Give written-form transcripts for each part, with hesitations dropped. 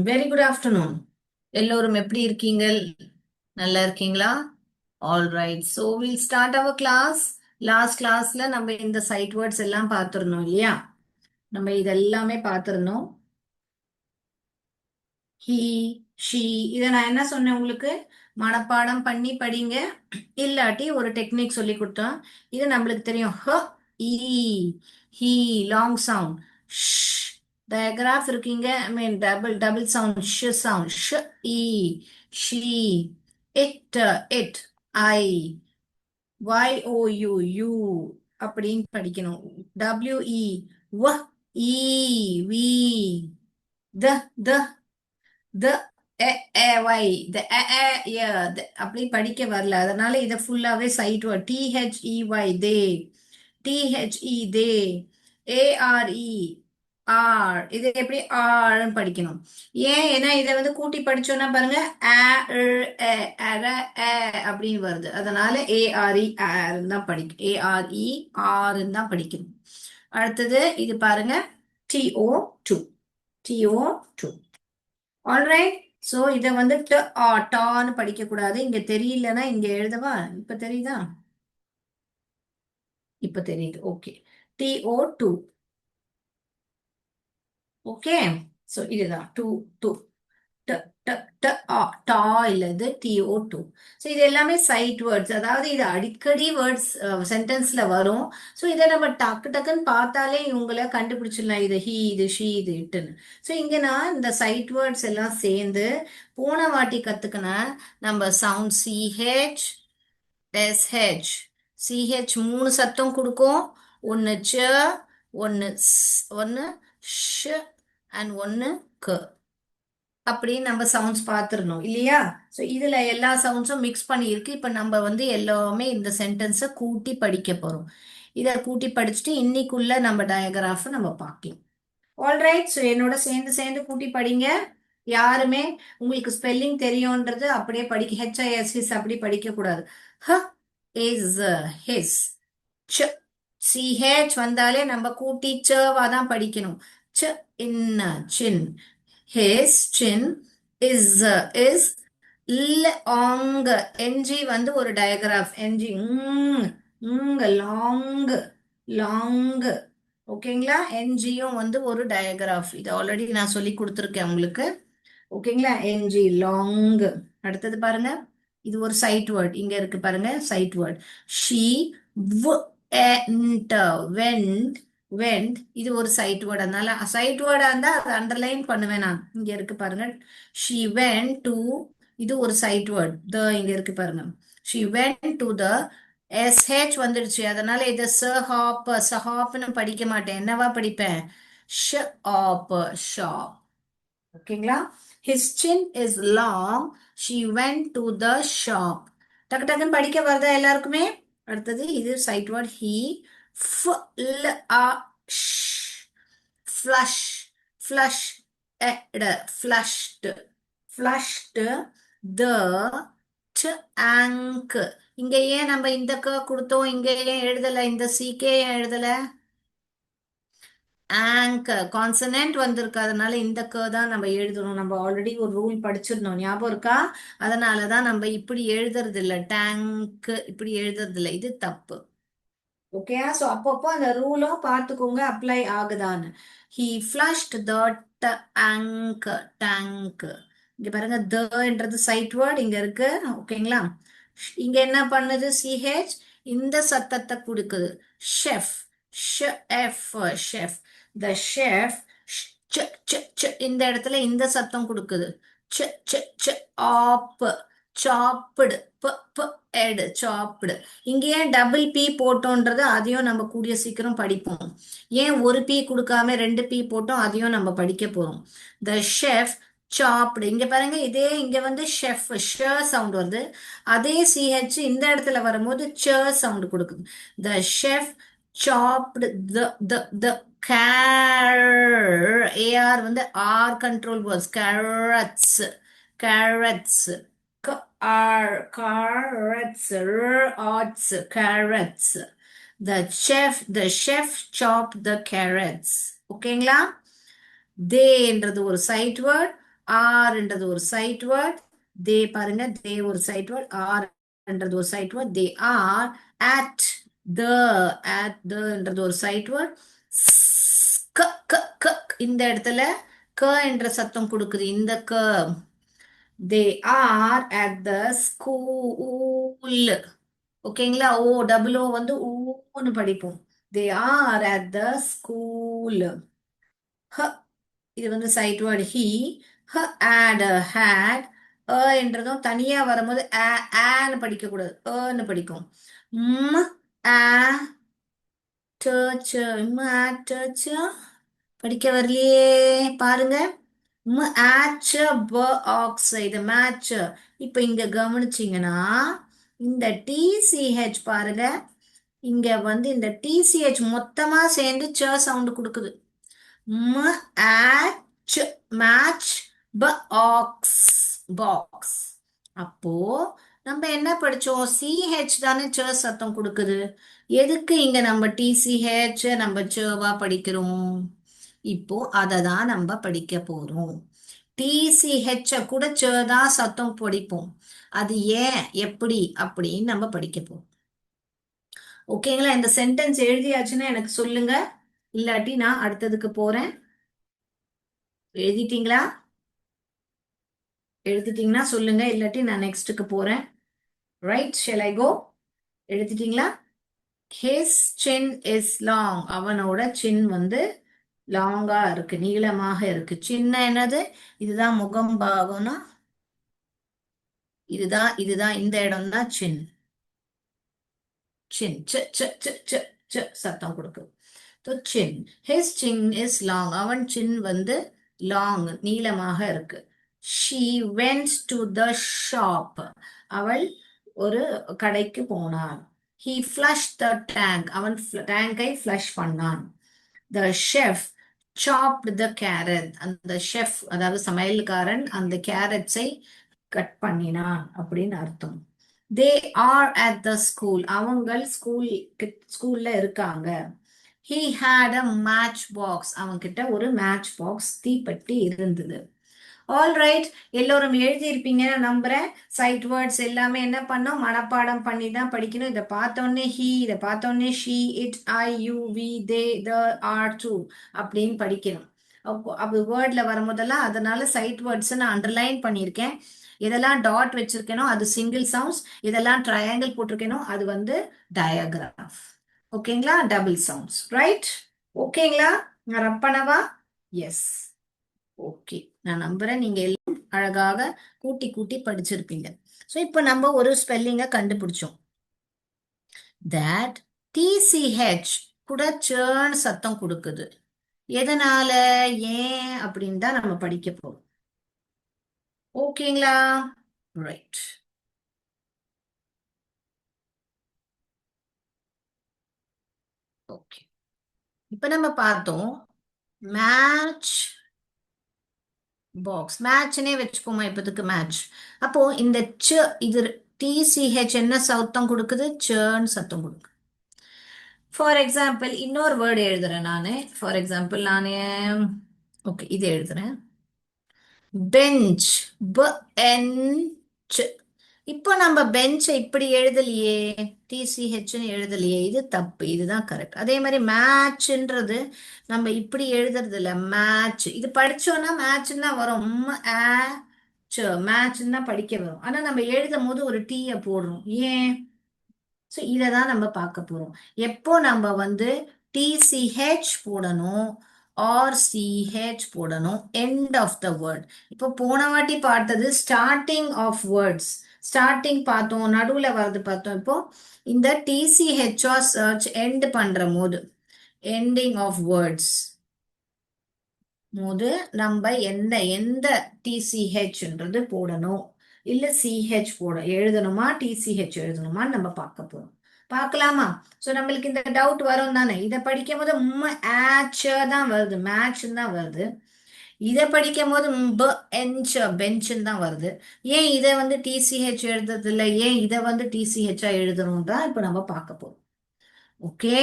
Very good afternoon. எல்லோரும் எப்படி இருக்கீங்கள்? நல்லா இருக்கீங்களா? All right. So will start our class. Last கிளாஸ்ல நம்ம இந்த சைட் வேர்ட்ஸ் எல்லாம் பார்த்துருந்தோம் இல்லையா? நம்ம இதெல்லாமே பார்த்துருந்தோம். He, she. இதை நான் என்ன சொன்னேன் உங்களுக்கு? மனப்பாடம் பண்ணி படிங்க. இல்லாட்டி ஒரு டெக்னிக் சொல்லி கொடுத்தோம். இது நம்மளுக்கு தெரியும். H, E, he, long sound. Sh, digraph இருக்கீங்க. I mean double double sound. Sh sound. Sh, E, she, it, it, I, Y, O, U, U அப்படின்னு படிக்கணும். டபிள்யூ, இ, வ, ஈ, வி, த, த, த, வை, அப்படி படிக்க வரல. அதனால இதை ஃபுல்லாவே sight word. THEY, they. THE, the. ARE, are. இது எப்படி ஆர்னு படிக்கணும்? ஏன்? ஏன்னா இதை வந்து கூட்டி படிச்சோம்னா பாருங்க, அ, எ, அர, அ அப்படின்னு வருது. அதனால ஏஆர்இ ஆர் தான் படிக்கும். ஏஆர்இ ஆர் தான் படிக்கணும். அடுத்தது இது பாருங்க, டிஓ டூ. டிஓ டூ. ஆல்ரைட். ஸோ இதை வந்து டான்னு படிக்க கூடாது. இங்க தெரியலன்னா இங்க எழுதவா? இப்ப தெரியுதா? இப்ப தெரியுது. Okay. T O. To. Okay இதுதான் டூ டூ. ட ட ட ஆ டா இல்ல, இது டிஓ டூ. ஸோ இது எல்லாமே சைட் வேர்ட்ஸ். அதாவது இது அடிக்கடி வேர்ட்ஸ் சென்டென்ஸ்ல வரும். ஸோ இதை நம்ம டக்கு டக்குன்னு பார்த்தாலே இவங்கள கண்டுபிடிச்சிடலாம். இது ஹி, இது ஷி, இது இட்டுன்னு. ஸோ இங்க நான் இந்த சைட் வேர்ட்ஸ் எல்லாம் சேர்ந்து போன வாட்டி கத்துக்கின நம்ம சவுண்ட் சிஹெச், எஸ்ஹெச். சிஹெச் மூணு சத்தம் கொடுக்கும். ஒன்னு ச, ஒன்னு ஸ், ஒன்னு ஷ் அண்ட் ஒன்னு க. அப்படின்னு நம்ம சவுண்ட்ஸ் பார்த்துருந்தோம் இல்லையா? ஸோ இதுல எல்லா சவுண்ட்ஸும் மிக்ஸ் பண்ணியிருக்கு. இப்போ நம்ம வந்து எல்லாமே இந்த சென்டென்ஸை கூட்டி படிக்க போறோம். இதை கூட்டி படிச்சுட்டு இன்னைக்குள்ள நம்ம டயக்ராஃப் நம்ம பார்க்கலாம். ஆல்ரைட். ஸோ என்னோட சேர்ந்து சேர்ந்து கூட்டி படிங்க. யாருமே உங்களுக்கு ஸ்பெல்லிங் தெரியும்ன்றது அப்படியே படிக்க ஹெச்ஐஎஸ் ஹிஸ் அப்படி படிக்க கூடாது. ஹ இஸ் ஹிஸ். ச், சிஹெச் வந்தாலே நம்ம கூட்டி சவா தான் படிக்கணும். Ch, in, chin. His, chin. Is long. NG வந்து ஒரு டயக்ராஃப். NG long, long. ஓகேங்களா? என்ஜியும் வந்து ஒரு டயக்ராஃப். இது ஆல்ரெடி நான் சொல்லி கொடுத்துருக்கேன் உங்களுக்கு. ஓகேங்களா? N G long. அடுத்தது பாருங்க, இது ஒரு சைட் வேர்ட். இங்க இருக்கு பாருங்க, sight word. She, went, went. இது ஒரு சைட் வேர்ட். அதனால சைட் வேர்டா இருந்தா அதை அண்டர்லைன் பண்ணுவேன் நான். இங்க இருக்கு பாருங்க, ஷீ வெண்ட் டு. இது ஒரு சைட் வேர்ட். த இங்க இருக்கு பாருங்க. She went to the. S H வந்துடுச்சு. அதனால இதை சஹாப், சஹாப்னு படிக்க மாட்டேன். என்னவா படிப்பேன்? Shop, shop. ஓகேங்களா? His chin is long. She went to the shop. டக்கு டக்குன்னு படிக்க வருதா எல்லாருக்குமே? அடுத்தது இது sight word. He, flush, flush, flushed, flushed. The, ஆங்க். இங்க ஏன் நம்ம இந்த க கொடுத்தோம்? இங்க ஏன் எழுதல? இந்த சிகே ஏன் எழுதல? ஆங்கர் கான்சனன்ட் வந்திருக்கு. அதனால இந்த க தான் நம்ம எழுதணும். நம்ம ஆல்ரெடி ஒரு ரூல் படிச்சிருந்தோம், ஞாபகம் இருக்கா? அதனாலதான் நம்ம இப்படி எழுதுறது இல்ல. டேங்க் இப்படி எழுதுறது இல்ல. இது தப்பு. ஓகே. ஸோ அப்பப்போ அந்த ரூலும் பார்த்துக்கோங்க, அப்ளை ஆகுதான்னு. He flushed the tank, tank. இங்க பாருங்க, தன்றது சைட் வேர்ட் இங்க இருக்கு. ஓகேங்களா? இங்க என்ன பண்ணுது? சிஹெச் இந்த சத்தத்தை கொடுக்குது. Chef, chef, chef. The chef. இந்த இடத்துல இந்த சத்தம் கொடுக்குது. ச், ச், ச், ஆப், சாப்டு, ப, ப, எடு, சாப்டு. இங்க ஏன் டபுள் பி போட்டோன்றது அதையும் நம்ம கூடிய சீக்கிரம் படிப்போம். ஏன் ஒரு பி கொடுக்காம ரெண்டு பி போட்டோம், அதையும் நம்ம படிக்க போறோம். த ஷெஃப் சாப்டு. இங்க பாருங்க, இதே இங்க வந்து ஷெஃப் ஷ சவுண்ட் வருது. அதே சிஹெச் இந்த இடத்துல வரும்போது ச சவுண்ட் கொடுக்குது. த ஷெஃப் சாப்டு த த த ஏஆர் வந்து R controlled words. Carrots, carrots. carrots, arts, carrots. The chef chopped the carrots. ஓகேங்களா? தேன்றது ஒரு சைட் வேர்ட். ஆர்ன்றது ஒரு சைட் வேர்ட். தே பாருங்க, தே ஒரு சைட் வேர்ட், ஆர்ன்றது ஒரு sight word. They are at the at theன்றது ஒரு சைட் வேர்ட். க க க இந்த இடத்துல க என்ற சத்தம் கொடுக்குது. இந்த க, தே ஆர் at the school. ஓகேங்களா? ஓ டபுள் ஓ வந்து ஊன்னு படிப்போம். தே ஆர் at the school. ஹ இது வந்து சைட் வேர்டு ஹி. ஹ ஆட் ஹேட். என்றதும் தனியா வரும்போது ஆன்னு படிக்க கூடாது, ன்னு படிக்கும். ம் ஆ டச் ம் ஆ டச் படிக்க வரலையே பாருங்க. ம் ஆச்ச ப ஆக்சைடு மேட்ச். இப்ப இங்க கவனிச்சீங்கன்னா இந்த டிசிஹெச் பாருங்க, இங்க வந்து இந்த டிசிஹெச் மொத்தமா சேர்ந்து ச சவுண்ட் கொடுக்குது. Match match box box. அப்போ நம்ம என்ன படிச்சோம்? சிஹெச் தானே ச சத்தம் கொடுக்குது. எதுக்கு இங்க நம்ம டிசிஹெச் நம்ம சவா படிக்கிறோம்? இப்போ அதை தான் நம்ம படிக்க போறோம். டிசிஹெச் கூட ச தான் சத்தம் படிப்போம். அது ஏன் எப்படி அப்படின்னு நம்ம படிக்க போறோம். ஓகேங்களா? இந்த சென்டென்ஸ் எழுதியாச்சுன்னா எனக்கு சொல்லுங்க, இல்லாட்டி நான் அடுத்ததுக்கு போறேன். எழுதிட்டீங்களா? எழுதிட்டீங்கன்னா சொல்லுங்க, இல்லாட்டி நான் நெக்ஸ்ட்டுக்கு போறேன். Right, shall I go? எழுதிட்டீங்களா? His chin is long. அவனோட சின் வந்து லாங்கா இருக்கு, நீளமாக இருக்கு. சின்ன என்னது? இதுதான் முகம் பாகம்னா, இதுதான் இதுதான் இந்த இடம் தான் சின். சின் ச ச ச ச ச சத்தம் கொடுக்கும். chin. His chin is long. அவன் chin வந்து long, நீளமாக இருக்கு. She went to the shop. அவள் ஒரு கடைக்கு போனாள். He flushed the tank. அவன் டேங்கை flush பண்ணான். The chef chopped the carrot. அந்த chef அதாவது சமையல்காரன் அந்த கேரட்ஸை கட் பண்ணினான் அப்படின்னு அர்த்தம். தே ஆர் at the school. அவங்கள் ஸ்கூல்ல இருக்காங்க. He had a match box. அவன்கிட்ட ஒரு மேட்ச் பாக்ஸ் தீப்பெட்டி இருந்தது. ஆல் ரைட், எல்லோரும் எழுதியிருப்பீங்க நம்புறேன். சைட் வேர்ட்ஸ் எல்லாமே என்ன பண்ணோம்? மனப்பாடம் பண்ணி தான் படிக்கணும். இதை பார்த்தோன்னே ஹி, இதை பார்த்தோன்னே she, it, I, you, we, they, the, are, to அப்படின்னு படிக்கணும். அப்போ வேர்ட்ல வரும்போதெல்லாம் அதனால சைட் வேர்ட்ஸ் நான் அண்டர்லைன் பண்ணியிருக்கேன். இதெல்லாம் டாட் வச்சிருக்கேனோ அது சிங்கிள் சவுண்ட்ஸ், இதெல்லாம் ட்ரையாங்கிள் போட்டிருக்கேனோ அது வந்து டயக்ராஃப். ஓகேங்களா? Double sounds. ரைட்? ஓகேங்களா? நான் ரப் பண்ணவா? எஸ். ஓகே, நான் நம்புறேன் நீங்க எல்லாம் அழகாக கூட்டி கூட்டி படிச்சிருப்பீங்க. ஸோ இப்போ நம்ம ஒரு ஸ்பெல்லிங்கை கண்டுபிடிச்சோம். தட் டிசிஹெச் கூட சேர்ன்னு சத்தம் கொடுக்குது. எதனால, ஏன் அப்படின்னு தான் நம்ம படிக்க போறோம். ஓகேங்களா? ரைட். ஓகே, இப்போ நம்ம பார்த்தோம் மேட்ச் பாக்ஸ். மேட்ச்னே வச்சுக்கோமா இப்போதுக்கு மேட்ச். அப்போ இந்த ச இது டிசிஹெச் என்ன சத்தம் கொடுக்குது? சேர்ன்னு சத்தம் கொடுக்குது. ஃபார் எக்ஸாம்பிள் இன்னொரு வேர்டு எழுதுறேன் நான். ஃபார் எக்ஸாம்பிள் நான் ஓகே இது எழுதுறேன். Bench bench. இப்போ நம்ம பெஞ்சை இப்படி எழுதலையே, டிசிஹெச்னு எழுதலையே, இது தப்பு, இதுதான் கரெக்ட். அதே மாதிரி மேட்ச்ன்றது நம்ம இப்படி எழுதுறது இல்லை, மேட்ச். இது படிச்சோம்னா மேட்ச்னா வரும், மேட்ச்னா படிக்க வரும். ஆனா நம்ம எழுதும் போது ஒரு டீயை போடுறோம், ஏன்? ஸோ இதை தான் நம்ம பார்க்க போறோம். எப்போ நம்ம வந்து டிசிஹெச் போடணும், ஆர்சிஹெச் போடணும், எண்ட் ஆஃப் த வேர்ட். இப்போ போன வாட்டி பார்த்தது ஸ்டார்டிங் ஆஃப் வேர்ட்ஸ், ஸ்டார்டிங் பார்த்தோம், நடுவில் வர்றது பார்த்தோம். இப்போ இந்த டிசிஹெச் சர்ச் எண்ட் பண்ற போது, எண்டிங் ஆஃப் வேர்ட்ஸ் போது நம்ம எந்த எந்த டிசிஹெச்ன்றது போடணும், இல்ல சிஹெச் எழுதணுமா, டிசிஹெச் எழுதணுமான்னு நம்ம பார்க்க போறோம். பார்க்கலாமா? ஸோ நம்மளுக்கு இந்த டவுட் வரும் தானே. இதை படிக்கும் போது தான் வருது, மேட்ச் தான் வருது. இதை படிக்கும் போது பெஞ்சுன்னு தான் வருது. ஏன் இதை வந்து டிசிஹெச் எழுதுறது இல்லை, ஏன் இதை வந்து டிசிஹெச்சா எழுதணும் தான் இப்போ நம்ம பார்க்க போறோம். Okay,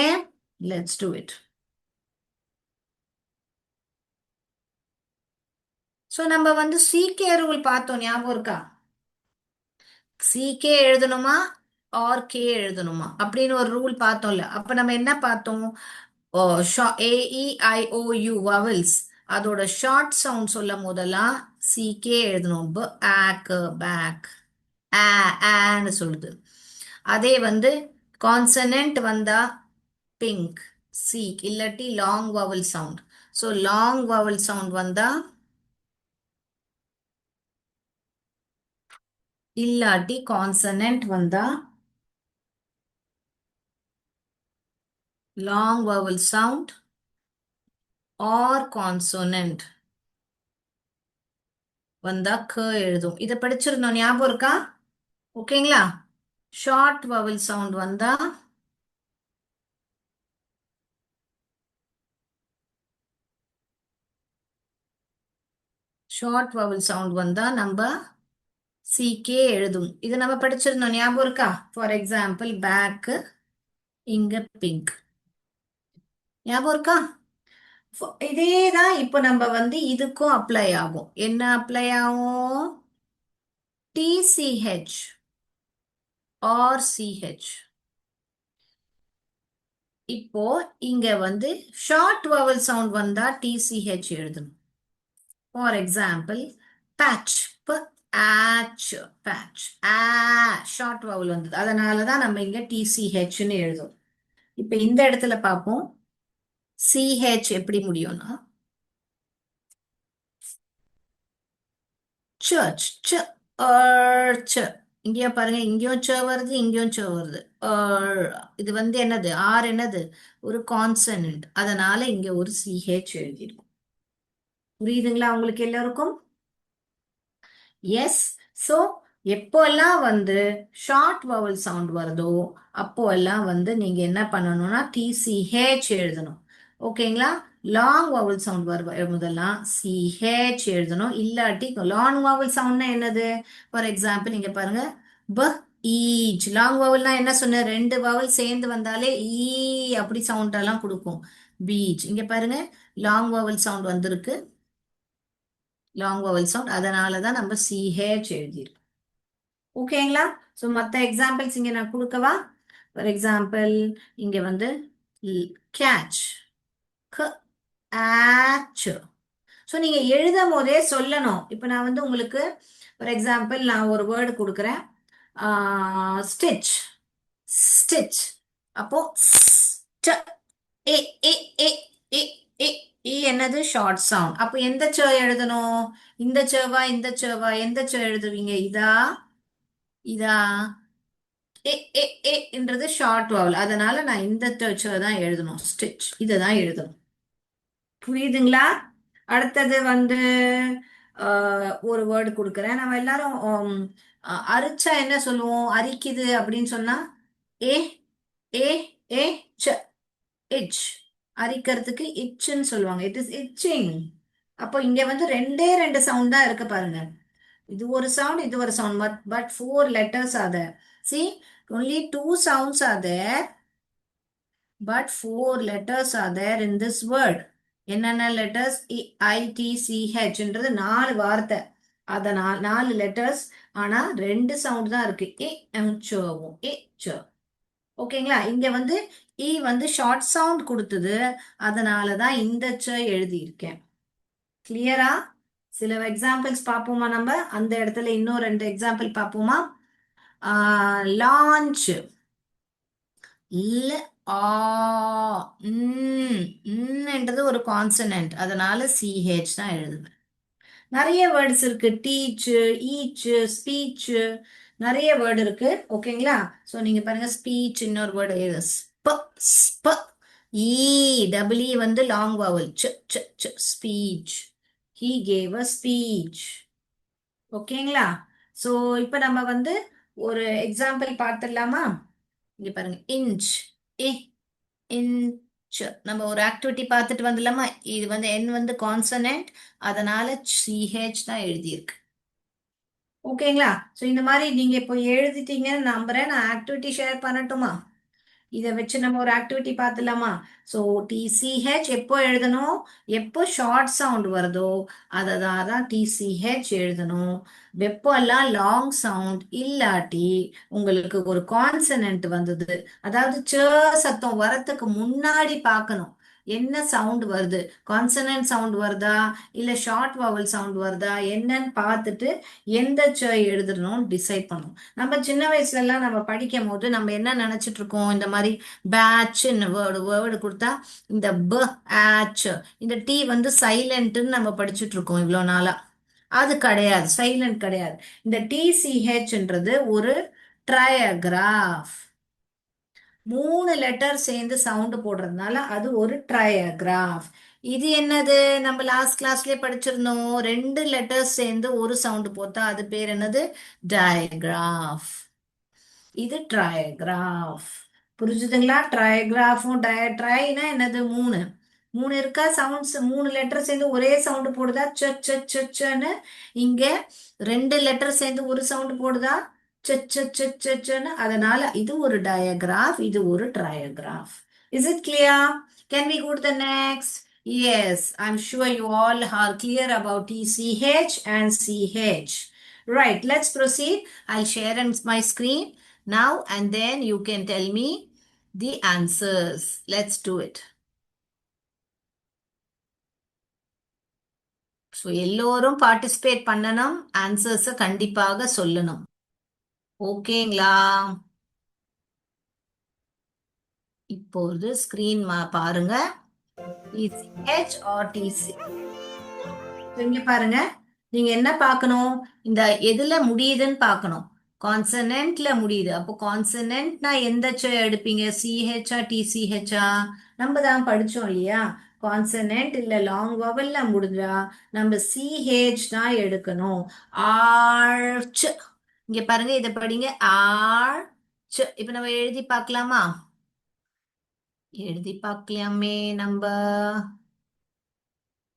let's do it. So நம்ம வந்து சிகே ரூல் பார்த்தோம், ஞாபகம் இருக்கா? சிகே எழுதணுமா ஆர் கே எழுதணுமா அப்படின்னு ஒரு ரூல் பார்த்தோம்ல. அப்ப நம்ம என்ன பார்த்தோம்? ஏஇஐஓயு வவல்ஸ் அதோட ஷார்ட் சவுண்ட் சொல்லும் போதெல்லாம் சிகே எழுதணும். ஆக்கு பேக் ஆன்னு சொல்லுது. அதே வந்து கான்சனன்ட் வந்தா பிங்க் சீக், இல்லாட்டி long vowel sound. So long vowel sound வந்தா, இல்லாட்டி கான்சனன்ட் வந்தா long vowel sound R consonant வந்தா க எழுதும். இதை படிச்சிருந்தோம், ஞாபகம் இருக்கா? ஓகேங்களா? ஷார்ட் வவல் சவுண்ட் வந்தா நம்ம சிகே எழுதும். இது நம்ம படிச்சிருந்தோம், ஞாபகம் இருக்கா? ஃபார் எக்ஸாம்பிள் பேக், இங்க பிங்க். ஞாபகம் இருக்கா? இதே தான் இப்போ நம்ம வந்து இதுக்கும் அப்ளை ஆகும். என்ன அப்ளை ஆகும்? TCH or CH. இப்போ இங்க வந்து ஷார்ட் வவல் சவுண்ட் வந்தா டிசிஹெச் எழுதணும். For example patch, atch, patch a, short vowel வந்தது, அதனால தான் நம்ம இங்க டிசிஹெச்னு எழுதும். இப்போ இந்த இடத்துல பார்ப்போம், சிஹெச் எப்படி முடியும்னா சர்ச், சர்ச். இங்கேயா பாருங்க, இங்கேயும் ச வருது, இங்கேயும் ச வருது. இது வந்து என்னது? ஆர் என்னது? ஒரு கான்சனன்ட், அதனால இங்க ஒரு சிஹெச் எழுதிருக்கும். புரியுதுங்களா உங்களுக்கு எல்லாருக்கும்? எஸ். ஸோ எப்போல்லாம் வந்து ஷார்ட் வவல் சவுண்ட் வருதோ அப்போ எல்லாம் வந்து நீங்க என்ன பண்ணணும்னா டிசிஹெச் எழுதணும். ஓகேங்களா? லாங் வவல் சவுண்ட் வரும்போதெல்லாம் சிஹெச் எழுதணும். இல்லாட்டி லாங் வவல் சவுண்ட்னா என்னது? ஃபார் எக்ஸாம்பிள் இங்க பாருங்க, ப ஈச். லாங் வவல்னா என்ன சொன்ன? ரெண்டு வவல் சேர்ந்து வந்தாலே ஈ அப்படி சவுண்ட் எல்லாம் கொடுக்கும். பீச். இங்க பாருங்க, லாங் வவல் சவுண்ட் வந்திருக்கு, லாங் வவல் சவுண்ட், அதனால தான் நம்ம சிஹெச் எழுதியிருக்கோம். ஓகேங்களா? ஸோ மற்ற எக்ஸாம்பிள்ஸ் இங்க நான் கொடுக்கவா? ஃபார் எக்ஸாம்பிள் இங்க வந்து கேட்ச், ஆச். ஸோ நீங்க எழுதும் போதே சொல்லணும். இப்போ நான் வந்து உங்களுக்கு ஃபார் எக்ஸாம்பிள் நான் ஒரு வேர்டு கொடுக்குறேன், ஸ்டிச், ஸ்டிச். அப்போ ஏ ஏ ஏ ஏ ஏ ஏ என்னது? Short sound. அப்போ எந்த ச எழுதணும்? இந்த சவா இந்த சவா? எந்த ச எழுதுவீங்க? இதா இதா? ஏ ஏ ஏன்றது ஷார்ட் வவல், அதனால நான் இந்த ச தான் எழுதணும். ஸ்டிச் இதை தான் எழுதணும். புரியுதுங்களா? அடுத்தது வந்து ஒரு வேர்டு கொடுக்குறேன். நம்ம எல்லாரும் அரிச்சா என்ன சொல்லுவோம்? அரிக்குது அப்படின்னு சொன்னா ஏ ஏ ஏ ச, இச். அரிக்கிறதுக்கு இச்சுன்னு சொல்லுவாங்க. It is itching. அப்போ இங்க வந்து ரெண்டே ரெண்டு சவுண்ட் தான் இருக்கு பாருங்க. இது ஒரு சவுண்ட், இது ஒரு sound, but four letters are there. See, only two sounds are there, but four letters are there in this word. என்னென்ன லெட்டர்ஸ்? ITCHன்றது நாலு வார்த்தை, அதனால் நாலு லெட்டர்ஸ். ஆனா ரெண்டு சவுண்ட் தான் இருக்கு, ஏ எம் சோவும் ஏ சோ. ஓகேங்களா? இங்க வந்து இ வந்து ஷார்ட் சவுண்ட் கொடுத்தது, அதனால தான் இந்த ச எழுதியிருக்கேன். கிளியரா? சில எக்ஸாம்பிள்ஸ் பார்ப்போமா? நம்ம அந்த இடத்துல இன்னும் ரெண்டு எக்ஸாம்பிள் பார்ப்போமா? லான்ச், ல ஆ என்றது ஒரு கான்சனன்ட், அதனால சிஹெச் தான் எழுதுவேன். நிறைய வேர்ட்ஸ் இருக்கு, டீச், ஈச், ஸ்பீச், நிறைய வேர்டு இருக்கு. ஓகேங்களா? ஸோ நீங்க பாருங்க, ஸ்பீச் இன்னொரு வேர்டு எழுது, ஸ்ப ஸ்ப. ஈ டபுள் இ வந்து long vowel, speech. He gave a speech. ஓகேங்களா? ஸோ இப்போ நம்ம வந்து ஒரு எக்ஸாம்பிள் பார்த்துடலாமா? இங்க பாருங்க, இன்ச், ஏ இன்ச். நம்ம ஒரு ஆக்டிவிட்டி பார்த்துட்டு வந்துடலாமா? இது வந்து என் வந்து கான்சனன்ட், அதனால சிஹெச் தான் எழுதியிருக்கு. ஓகேங்களா? ஸோ இந்த மாதிரி நீங்க இப்போ எழுதிட்டீங்கன்னு நம்புறேன். நான் ஆக்டிவிட்டி ஷேர் பண்ணட்டுமா? இதை வச்சு நம்ம ஒரு ஆக்டிவிட்டி பார்த்துலாமா? ஸோ டிசிஹெச் எப்போ எழுதணும்? எப்போ ஷார்ட் சவுண்ட் வருதோ அதை தான் டிசிஹெச் எழுதணும். வெப்பெல்லாம் லாங் சவுண்ட் இல்லாட்டி உங்களுக்கு ஒரு கான்சனன்ட் வந்தது, அதாவது சத்தம் வரத்துக்கு முன்னாடி பார்க்கணும் என்ன சவுண்ட் வருது, கான்சனன்ட் சவுண்ட் வருதா இல்ல ஷார்ட் வவல் சவுண்ட் வருதா என்னன்னு பார்த்துட்டு எந்த எழுதணும்னு டிசைட் பண்ணணும். நம்ம சின்ன வயசுல எல்லாம் நம்ம படிக்கும் போது நம்ம என்ன நினைச்சிட்டு இருக்கோம், இந்த மாதிரி பேட்ச்னு வேர்டு கொடுத்தா இந்த ப ஆச், இந்த டி வந்து சைலண்ட்னு நம்ம படிச்சுட்டு இருக்கோம் இவ்வளோ நாளா. அது கிடையாது, சைலண்ட் கிடையாது. இந்த டிசிஹெச்ன்றது ஒரு ட்ரையகிராஃப். 3 லெட்டர் சேர்ந்து சவுண்ட் போடுறதுனால அது ஒரு ட்ரையகிராஃப். இது என்னது, நம்ம லாஸ்ட் கிளாஸ்லயே படிச்சிருந்தோம், 2 லெட்டர்ஸ் சேர்ந்து ஒரு சவுண்ட் போட்டா அது பேர் என்னது? டயகிராஃப். இது ட்ரையகிராஃப். புரிஞ்சுதுங்களா? ட்ரையகிராஃபும் ட்ரைனா என்னது? மூணு மூணு இருக்கா சவுண்ட்ஸ், 3 லெட்டர் சேர்ந்து ஒரே சவுண்ட் போடுதா? சன்னு. இங்க 2 லெட்டர் சேர்ந்து ஒரு சவுண்ட் போடுதா? சன்னு. அதனால இது ஒரு டயகிராஃப், இது ஒரு trigraph. Is it clear? Can we go to the next? Yes, I'm sure you all are clear about TCH and CH. Right, let's proceed. I'll share my screen now and then you can tell me the answers. Let's do it. So எல்லோரும் participate பண்ணணும், ஆன்சர்ஸை கண்டிப்பாக சொல்லணும். ஓகேங்களா? இப்போது screen பாருங்க. DCH R DC, இங்க பாருங்க. நீங்க என்ன பார்க்கணும்? இந்த எதுல முடியுதுன்னு பார்க்கணும். கான்சனன்ட்ல முடியுது. அப்போ கான்சனன்ட்னா எந்த எடுப்பீங்க? சிஹெச்ஆ டிசிஹெச்ஆ? நம்ம தான் படிச்சோம் இல்லையா? கான்சனன்ட் இல்ல லாங் வவல்ல முடிஞ்சா நம்ம சிஹெச் தான் எடுக்கணும். ஆர்ச். இங்க பாருங்க, இதை படிங்க. ஆர்ச். இப்ப நம்ம எழுதி பார்க்கலாமா? எழுதி பார்க்கலாமே நம்ம.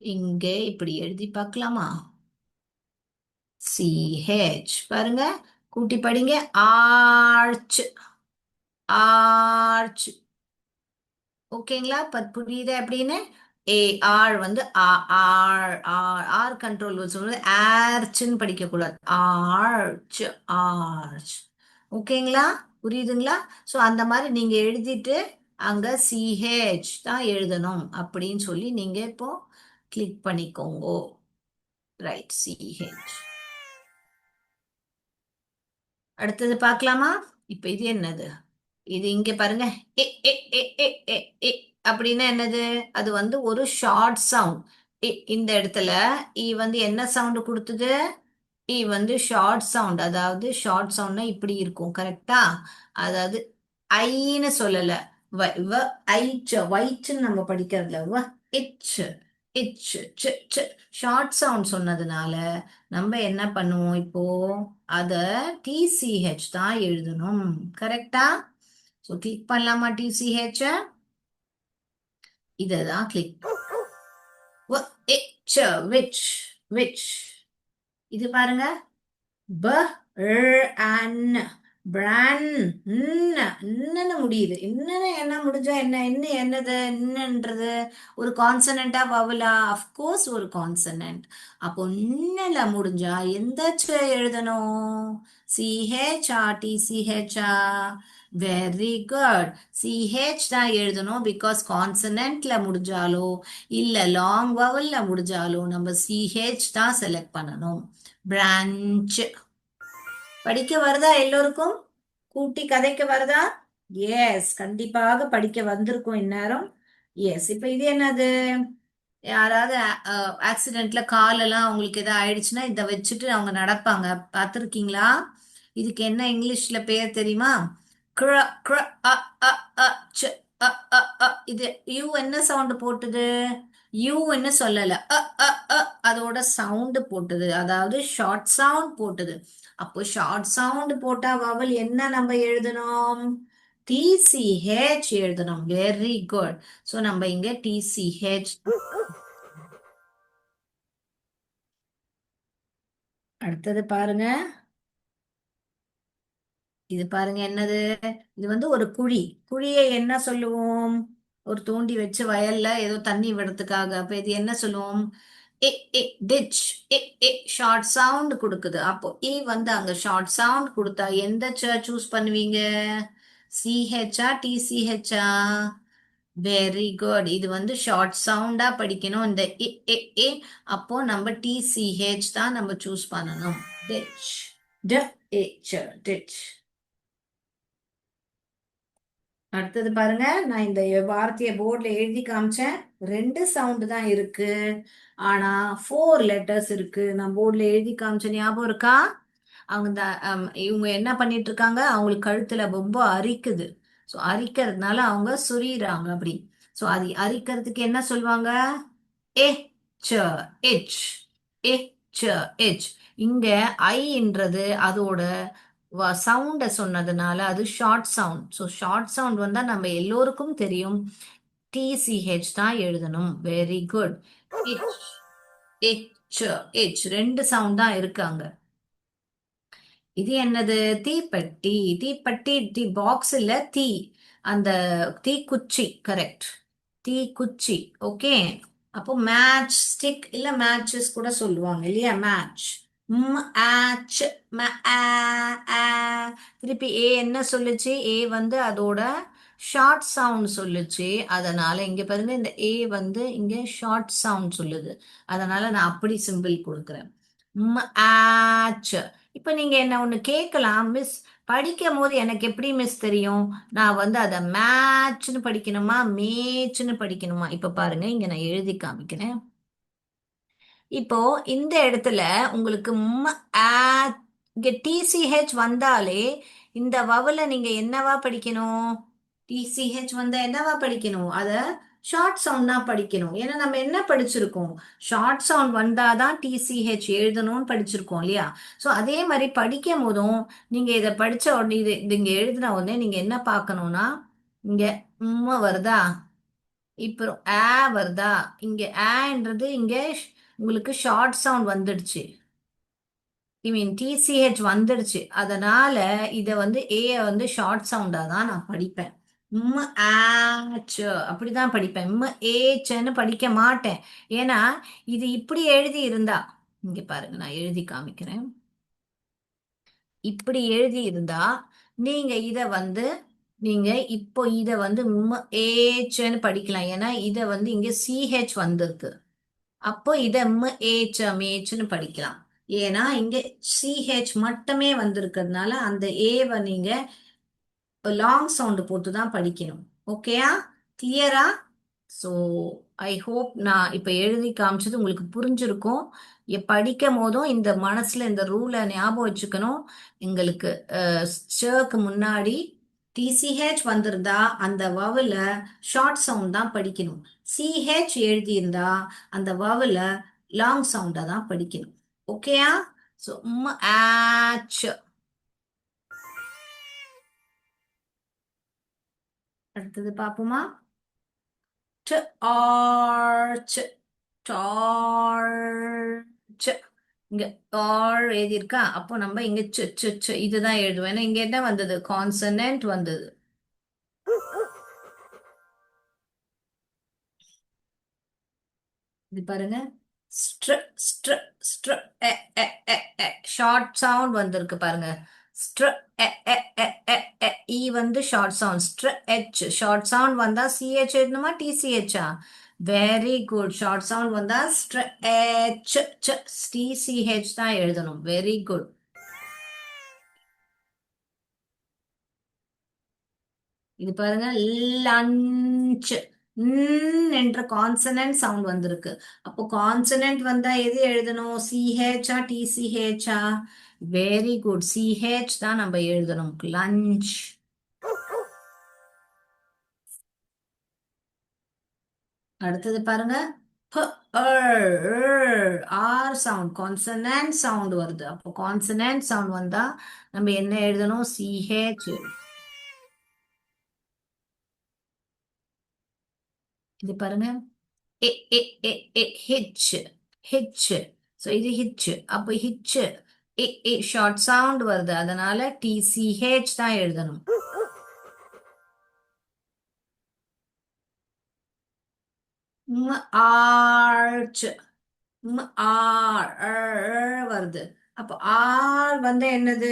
இங்கே இப்படி எழுதி பார்க்கலாமா? சிஹெச் பாருங்க, கூட்டி படிங்க. ஆர்ச். ஆர்ச். ஓகேங்களா? புரியுதா எப்படின்னு? ஆர் வந்து ஆர் ஆர் ஆர் கண்ட்ரோல் சொல்றது, ஆர்ச்னு படிக்க கூடாது. ஆர்ச். ஆர்ச். ஓகேங்களா? புரியுதுங்களா? ஸோ அந்த மாதிரி நீங்க எழுதிட்டு அங்க சிஹெச் தான் எழுதணும் அப்படின்னு சொல்லி நீங்க இப்போ கிளிக் பண்ணிக்கோங்க. Right, CH. அடுத்தது பார்க்கலாமா? இப்ப இது என்னது? இது இங்க பாருங்க. எ எ எ எ எ எ அப்படின்னா என்னது? அது வந்து ஒரு ஷார்ட் சவுண்ட். இந்த இடத்துல வந்து என்ன சவுண்ட் கொடுத்தது? வந்து ஷார்ட் சவுண்ட். அதாவது ஷார்ட் சவுண்ட்னா இப்படி இருக்கும், கரெக்டா? அதாவது ஐன்னு சொல்லல, வைச்சுன்னு நம்ம படிக்கிறதுல இச் இச் ஷார்ட் சவுண்ட் சொன்னதுனால நம்ம என்ன பண்ணுவோம் இப்போ? அத டிசிஹெச் தான் எழுதணும், கரெக்டா? ஸோ கிளிக் பண்ணலாமா டிசிஹெச்? இததான் கிளிக். Which which. இது பாருங்க. ப அன் பிரான் இன்னன்னு முடியுது. இன்னன்னு என்ன முடிஞ்சா என்ன? இன்னும் என்னது? இன்னன்றது ஒரு கான்சனண்டா வவலா? அஃப்கோர்ஸ் ஒரு கான்சனன்ட். அப்போ இன்னல முடிஞ்சா எந்த எழுதணும்? சிஹெச்ஆ டிசிஹெச்ஆ? Very good. சிஹெச் தான் எழுதணும். பிகாஸ் கான்சனன்ட்ல முடிஞ்சாலோ இல்ல லாங் வவல்ல முடிஞ்சாலோ நம்ம சிஹெச் தான் செலக்ட் பண்ணணும். பிரான்ச். படிக்க வருதா எல்லோருக்கும்? கூட்டி கதைக்க வருதா? எஸ், கண்டிப்பாக படிக்க வந்திருக்கும் இந்நேரம். எஸ். இப்ப இது என்னது? யாராவது ஆக்சிடென்ட்ல காலெல்லாம் அவங்களுக்கு எதாவது ஆயிடுச்சுன்னா இதை வச்சுட்டு அவங்க நடப்பாங்க, பார்த்துருக்கீங்களா? இதுக்கு என்ன இங்கிலீஷ்ல பேர் தெரியுமா? க்ர க்ர அ அ அ ச் அ அ அ. இது யூ என்ன சவுண்ட் போட்டுது? யூ என்ன சொல்லல, அ அ அ அதோட சவுண்ட் போட்டுது, அதாவது ஷார்ட் சவுண்ட் போட்டுது. அப்போ ஷார்ட் சவுண்ட் போட்டா வவல் என்ன நம்ம எழுதணும்? டிசிஹெச் எழுதணும். Very good. ஸோ நம்ம இங்க டிசிஹெச். அடுத்தது பாருங்க. இது பாருங்க என்னது? இது வந்து ஒரு குழி. குழியை என்ன சொல்லுவோம்? ஒரு தோண்டி வச்சு வயல்ல ஏதோ தண்ணி விடுறதுக்காக. அப்ப இது என்ன சொல்லுவோம்? A A ditch. A A short sound கொடுக்குது. அப்போ ஏ வந்து அங்க ஷார்ட் சவுண்ட் கொடுத்தா எந்த சூஸ் பண்ணுவீங்க? சிஹெச்ஆ டிசிஹெச்ஆ? Very good. இது வந்து ஷார்ட் சவுண்டா படிக்கணும் இந்த ஏ ஏ ஏ. அப்போ நம்ம டிசிஹெச் தான் நம்ம சூஸ் பண்ணணும். டிச். ட டிச். அடுத்தது பாருங்க, நான் இந்த வார்த்தையை போர்ட்ல எழுதி காமிச்சேன். ரெண்டு சவுண்டு தான் இருக்கு, ஆனா 4 லெட்டர்ஸ் இருக்கு. நான் போர்ட்ல எழுதி காமிச்சேன், ஞாபகம் இருக்கா? அவங்க இவங்க என்ன பண்ணிட்டு இருக்காங்க? அவங்களுக்கு கழுத்துல ரொம்ப அரிக்குது. ஸோ அரிக்கிறதுனால அவங்க சுரியிறாங்க அப்படி. ஸோ அது அரிக்கிறதுக்கு என்ன சொல்லுவாங்க? ஏ ச எச். ஏ ச எச். இங்க ஐன்றது அதோட சவுண்ட சொன்னதுனால அது short sound. So short sound வந்தா நம்ம எல்லோருக்கும் தெரியும், டிசிஹெச் தான் எழுதணும். Very good. H. H. H ரெண்டு சவுண்ட் தான் இருக்காங்க. இது என்னது? தீப்பெட்டி. தீப்பெட்டி தீ பாக்ஸ் இல்ல, தீ. அந்த தீக்குச்சி. கரெக்ட். தீக்குச்சி. ஓகே. அப்போ மேட்ச் ஸ்டிக் இல்ல மேட்சஸ் கூட சொல்லுவாங்க இல்லையா? மேட்ச். ஆச். ஆ, ஆ. திருப்பி ஏ என்ன சொல்லுச்சு? ஏ வந்து அதோட ஷார்ட் சவுண்ட் சொல்லுச்சு. அதனால இங்க பாருங்க, இந்த ஏ வந்து இங்க ஷார்ட் சவுண்ட் சொல்லுது. அதனால நான் அப்படி சிம்பிள் கொடுக்குறேன். ஆச். இப்ப நீங்க என்ன ஒண்ணு கேட்கலாம், மிஸ் படிக்கும் போது எனக்கு எப்படி மிஸ் தெரியும்? நான் வந்து அதை மேட்ச்னு படிக்கணுமா மேட்ச்னு படிக்கணுமா? இப்ப பாருங்க, இங்க நான் எழுதி காமிக்கிறேன். இப்போ இந்த இடத்துல உங்களுக்கு ஆ, இங்க டிசிஹெச் வந்தாலே இந்த வவல நீங்க என்னவா படிக்கணும்? டிசிஹெச் வந்தா என்னவா படிக்கணும்? அத ஷார்ட் சவுண்ட் தான் படிக்கணும். ஏன்னா நம்ம என்ன படிச்சிருக்கோம்? ஷார்ட் சவுண்ட் வந்தாதான் டிசிஹெச் எழுதணும்னு படிச்சிருக்கோம் இல்லையா? ஸோ அதே மாதிரி படிக்கும் போதும் நீங்க இதை படிச்ச உடனே இது இங்க எழுதின உடனே நீங்க என்ன பார்க்கணும்னா, இங்க வருதா? இப்போ ஆ வருதா? இங்க ஆன்றது இங்க உங்களுக்கு ஷார்ட் சவுண்ட் வந்துடுச்சு. ஐ மீன் டிசிஹெச் வந்துடுச்சு. அதனால இத வந்து ஏ வந்து ஷார்ட் சவுண்டா தான் நான் படிப்பேன். ஆச் அப்படிதான் படிப்பேன். ஏச்சன்னு படிக்க மாட்டேன். ஏன்னா இது இப்படி எழுதி இருந்தா, இங்க பாருங்க நான் எழுதி காமிக்கிறேன். இப்படி எழுதி இருந்தா நீங்க இத வந்து நீங்க இப்போ இத வந்து ஏச்சன்னு படிக்கலாம். ஏன்னா இத வந்து இங்க சிஹெச் வந்திருக்கு. அப்போ இத மேய்ச்னு படிக்கலாம். ஏன்னா இங்க சிஹெச் மட்டுமே வந்திருக்கிறதுனால அந்த ஏவை நீங்க லாங் சவுண்ட் போட்டு தான் படிக்கணும். ஓகேயா? கிளியரா? ஸோ ஐ ஹோப் நான் இப்ப எழுதி காமிச்சது உங்களுக்கு புரிஞ்சிருக்கும். படிக்கும் போதும் இந்த மனசுல இந்த ரூலை ஞாபகம் வச்சுக்கணும். எங்களுக்கு க்கு முன்னாடி டிசிஹெச் வந்திருந்தா அந்த வவல ஷார்ட் சவுண்ட் தான் படிக்கணும். சிஹெச் எழுதியிருந்தா அந்த வவல லாங் சவுண்டா தான் படிக்கணும். ஓகேயா? ஸோ ஆச். அடுத்தது பார்ப்போமா? ஆர்ச். டார்ச். இங்க ஆர் எழுதியிருக்கா? அப்போ நம்ம இங்க இதுதான் எழுதுவோம். ஏன்னா இங்க என்ன வந்தது? கான்சனன்ட் வந்தது. இது பாருங்க, ஸ்ட்ர ஸ்ட்ர ஸ்ட்ர எ எ எ எ ஷார்ட் சவுண்ட் வந்திருக்கு பாருங்க. ஸ்ட்ர எ எ எ எ எ இ வந்து short sound. Stretch short sound வந்தா சிஹெச் எழுதணுமா டிசிஹெச்சா? Very good. ஷார்ட் சவுண்ட் வந்தா ஸ்ட்ர எச் டிசிஹெச் தான் எழுதணும். Very good. இது பாருங்க, லஞ்ச். என்ற கான்சனன்ட் சவுண்ட் வந்திருக்கு. அப்போ கான்சனன்ட் வந்தா எது எழுதணும்? சிஹெச்சா டிசிஹெச்சா? Very good. சிஹெச் தான் நம்ம எழுதணும். லஞ்ச். அடுத்தது பாருங்க, ஆர் சவுண்ட் கான்சனன்ட் சவுண்ட் வருது. அப்போ கான்சனன்ட் சவுண்ட் வந்தா நம்ம என்ன எழுதணும்? சிஹெச். இது பாருங்க, எ எ எ எ ஹிச். ஹிச். ஸோ இது ஹிச். அப்போ ஹிச் ஷார்ட் சவுண்ட் வருது, அதனால டிசிஹெச் தான் எழுதணும். ஆர்ச், வருது. அப்போ ஆர் வந்து என்னது?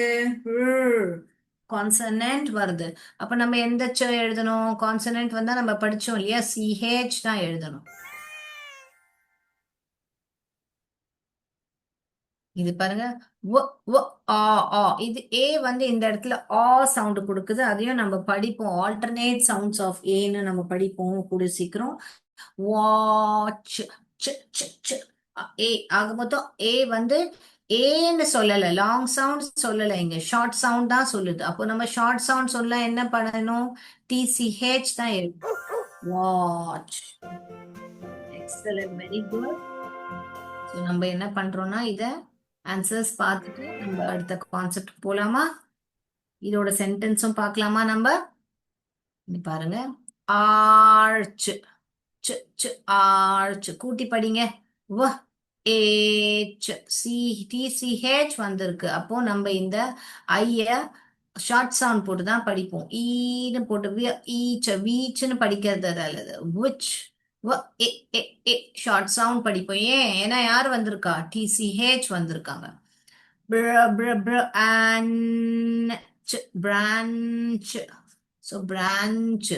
கான்சனன்ட் வருது. அப்ப நம்ம எந்த எழுதணும்? கான்சனன்ட் வந்தா நம்ம படிச்சோம் இல்லையா, சிஹெச் தான் எழுதணும். இது பாருங்க, வ வ ஆ ஆ. இது ஏ வந்து இந்த இடத்துல ஆ சவுண்ட் கொடுக்குது, அதையும் நம்ம படிப்போம். ஆல்டர்னேட் சவுண்ட்ஸ் ஆஃப் ஏன்னு நம்ம படிப்போம் கூட சீக்கிரம். வாட்ச், ச் ச் ச் ஏ. ஆக மொத்தம் ஏ வந்து ஏன்னு சொல்லல, லாங் சவுண்ட் சொல்லல, இங்க ஷார்ட் சவுண்ட் தான் சொல்லுது. அப்போ நம்ம ஷார்ட் சவுண்ட் சொல்ல என்ன பண்ணணும்? டிசிஹெச் தான் எழுதணும். Watch. Excellent, very good. So நம்ம என்ன பண்றோம்னா, இத ஆன்சர்ஸ் பார்த்துட்டு நம்ம அடுத்த கான்செப்ட் போலாமா? இதோட சென்டென்ஸும் பார்க்கலாமா நம்ம? இங்க பாருங்க, ஆர்ச், ச் ச் ஆர்ச். கூட்டி படிங்க. வ ஏச் சி டிசிஹெச் வந்திருக்கு. அப்போ நம்ம இந்த ஐய ஷார்ட் சவுண்ட் போட்டு தான் படிப்போம். ஈன்னு போட்டு ஈச் வீச்னு படிக்கிறது அல்லது விச். வ ஏ ஏ ஏ ஷார்ட் சவுண்ட் படிப்போம். ஏன்னா யார் வந்திருக்கா? டிசிஹெச் வந்திருக்காங்க. பிர பிர பிர பிரான்ச். So branch.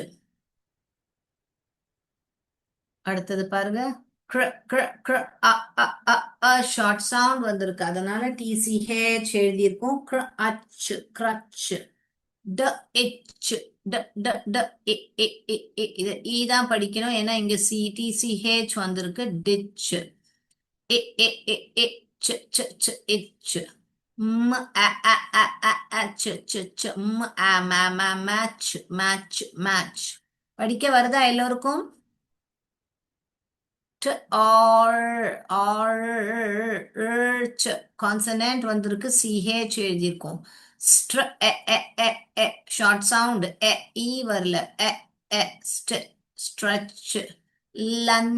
அடுத்தது பாருங்க, க்ர க்ர க்ர அ அ அ அ ஷார்ட் சவுண்ட் வந்திருக்கு, அதனால டிசிஹெச் எழுதியிருக்கோம். க்ர அச், கிரச். ட எச், ட ட ட எ எ எ எ. இது ஈ தான் படிக்கணும், ஏன்னா இங்க சி டிசிஹெச் வந்திருக்கு. டிச். எ எ எ எ ச் ச் ச் எச். ம் அ அ அ அ அ ச் ச் ச் ம் அ ம ம மேட்ச், மேட்ச் மேட்ச். படிக்க வருதா எல்லோருக்கும்? ஆர்ச். கான்சனன்ட் வந்திருக்கு, சிஹெச் எழுதியிருக்கோம். ஸ்ட்ர எ எ எ எ ஷார்ட் சவுண்ட் எ. ஈ வரல, எ எ ஸ்ட் ஸ்ட்ரெச். லன்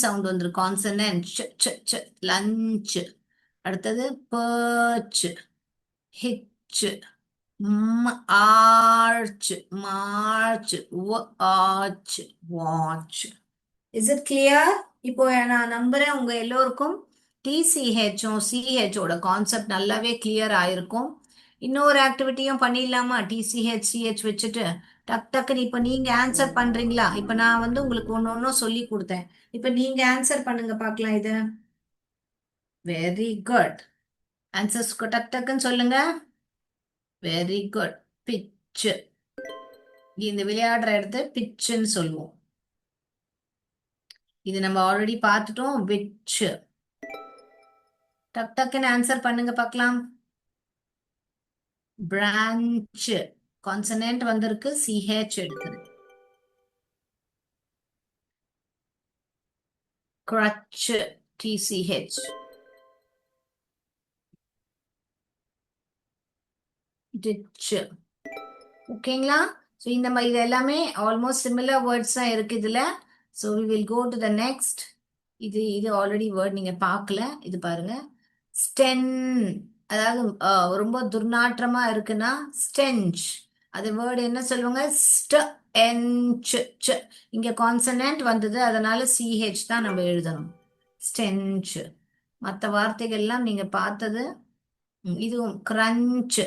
சவுண்ட் வந்திருக்கு, கான்சனன்ட் ச் ச் ச் லஞ்ச். அடுத்தது birch, hitch. Arch, March. Arch, watch. Is it clear? இப்போ நான் நம்புறேன் உங்க எல்லோருக்கும் டிசிஹெச்சும் சிஹெச்சோட கான்செப்ட் நல்லாவே கிளியர் ஆயிருக்கும். இன்னொரு ஆக்டிவிட்டியும் பண்ணிடலாமா? டிசிஹெச் சிஹெச் வச்சுட்டு டக் டக்குன்னு இப்போ நீங்க ஆன்சர் பண்றீங்களா? இப்போ நான் வந்து உங்களுக்கு ஒன்று ஒன்றும் சொல்லி கொடுத்தேன், இப்போ நீங்க ஆன்சர் பண்ணுங்க பார்க்கலாம் இது. Very good. ஆன்சர்ஸ் டக் டக்குன்னு சொல்லுங்க. Very good. பிச். இந்த விளையாடுற இடத்த பிச்சுன்னு சொல்லுவோம். இது நம்ம ஆல்ரெடி பார்த்துட்டோம். விச். டக் டக்குன்னு ஆன்சர் பண்ணுங்க பார்க்கலாம். பிரான்ச். கான்சனன்ட் வந்திருக்கு, சிஹெச் எடுக்குது. crutch, DCH. டிச். ஓகேங்களா? ஸோ இந்த மாதிரி இது எல்லாமே ஆல்மோஸ்ட் சிமிலர் வேர்ட்ஸ் தான் இருக்கு இதுல. So we will go to the next. இது இது ஆல்ரெடி வேர்ட் நீங்க பார்க்கல, இது பாருங்க. ஸ்டென், அதாவது ரொம்ப துர்நாற்றமா இருக்குன்னா ஸ்டென்ச். அது வேர்டு என்ன சொல்லுவாங்க? என்ச். இங்க கான்சனன்ட் வந்தது, அதனால சிஹெச் தான் நம்ம எழுதணும். ஸ்டென்ச். மற்ற வார்த்தைகள்லாம் நீங்க பார்த்தது. இதுவும் கிரன்ச்.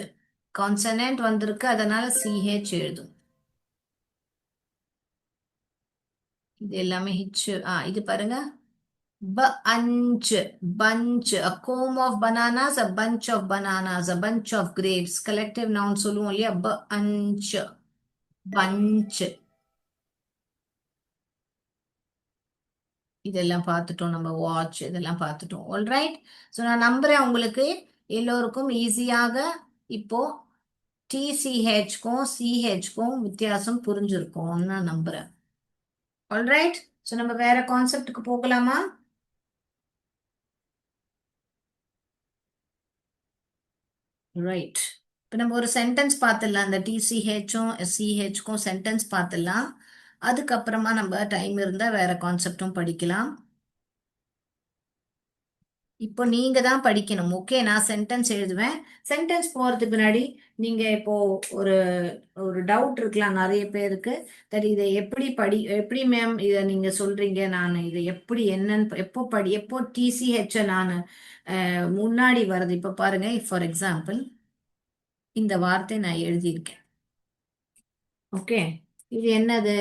கான்சனன்ட் வந்திருக்கு, அதனால சிஹெச் எழுதும். இது எல்லாமே ஹிச். இது பாருங்க, bunch, bunch, a comb of bananas, a bunch of bananas, a bunch of grapes. Collective noun சொல்லுவோம் இல்லையா? bunch, bunch. இதெல்லாம் பார்த்துட்டோம் நம்ம. வாட்ச் இதெல்லாம் பார்த்துட்டோம். ஆல்ரைட். ஸோ நான் நம்புறேன் உங்களுக்கு எல்லோருக்கும் ஈஸியாக இப்போ டிசிஹெச்க்கும் சிஹெச்க்கும் வித்தியாசம் புரிஞ்சிருக்கும்னு நான் நம்புறேன். ஆல்ரைட். ஸோ நம்ம வேற கான்செப்டுக்கு போகலாமா? ரைட். இப்போ நம்ம ஒரு சென்டென்ஸ் பார்த்துடலாம். அந்த டிசிஹெச்சும் சிஹெச்க்கும் சென்டென்ஸ் பார்த்துடலாம். அதுக்கப்புறமா நம்ம டைம் இருந்தால் வேற கான்செப்டும் படிக்கலாம். இப்போ நீங்க தான் படிக்கணும். ஓகே, நான் சென்டென்ஸ் எழுதுவேன். சென்டென்ஸ் போறதுக்கு முன்னாடி நீங்க இப்போ ஒரு ஒரு டவுட் இருக்கலாம் நிறைய பேருக்கு. சரி, இதை எப்படி மேம் இதை நீங்க சொல்றீங்க, நான் இதை எப்படி என்னன்னு எப்போ டிசிஹெச் நான் முன்னாடி வருது. இப்போ பாருங்க, ஃபார் எக்ஸாம்பிள் இந்த வார்த்தை நான் எழுதியிருக்கேன். ஓகே, இது என்னது?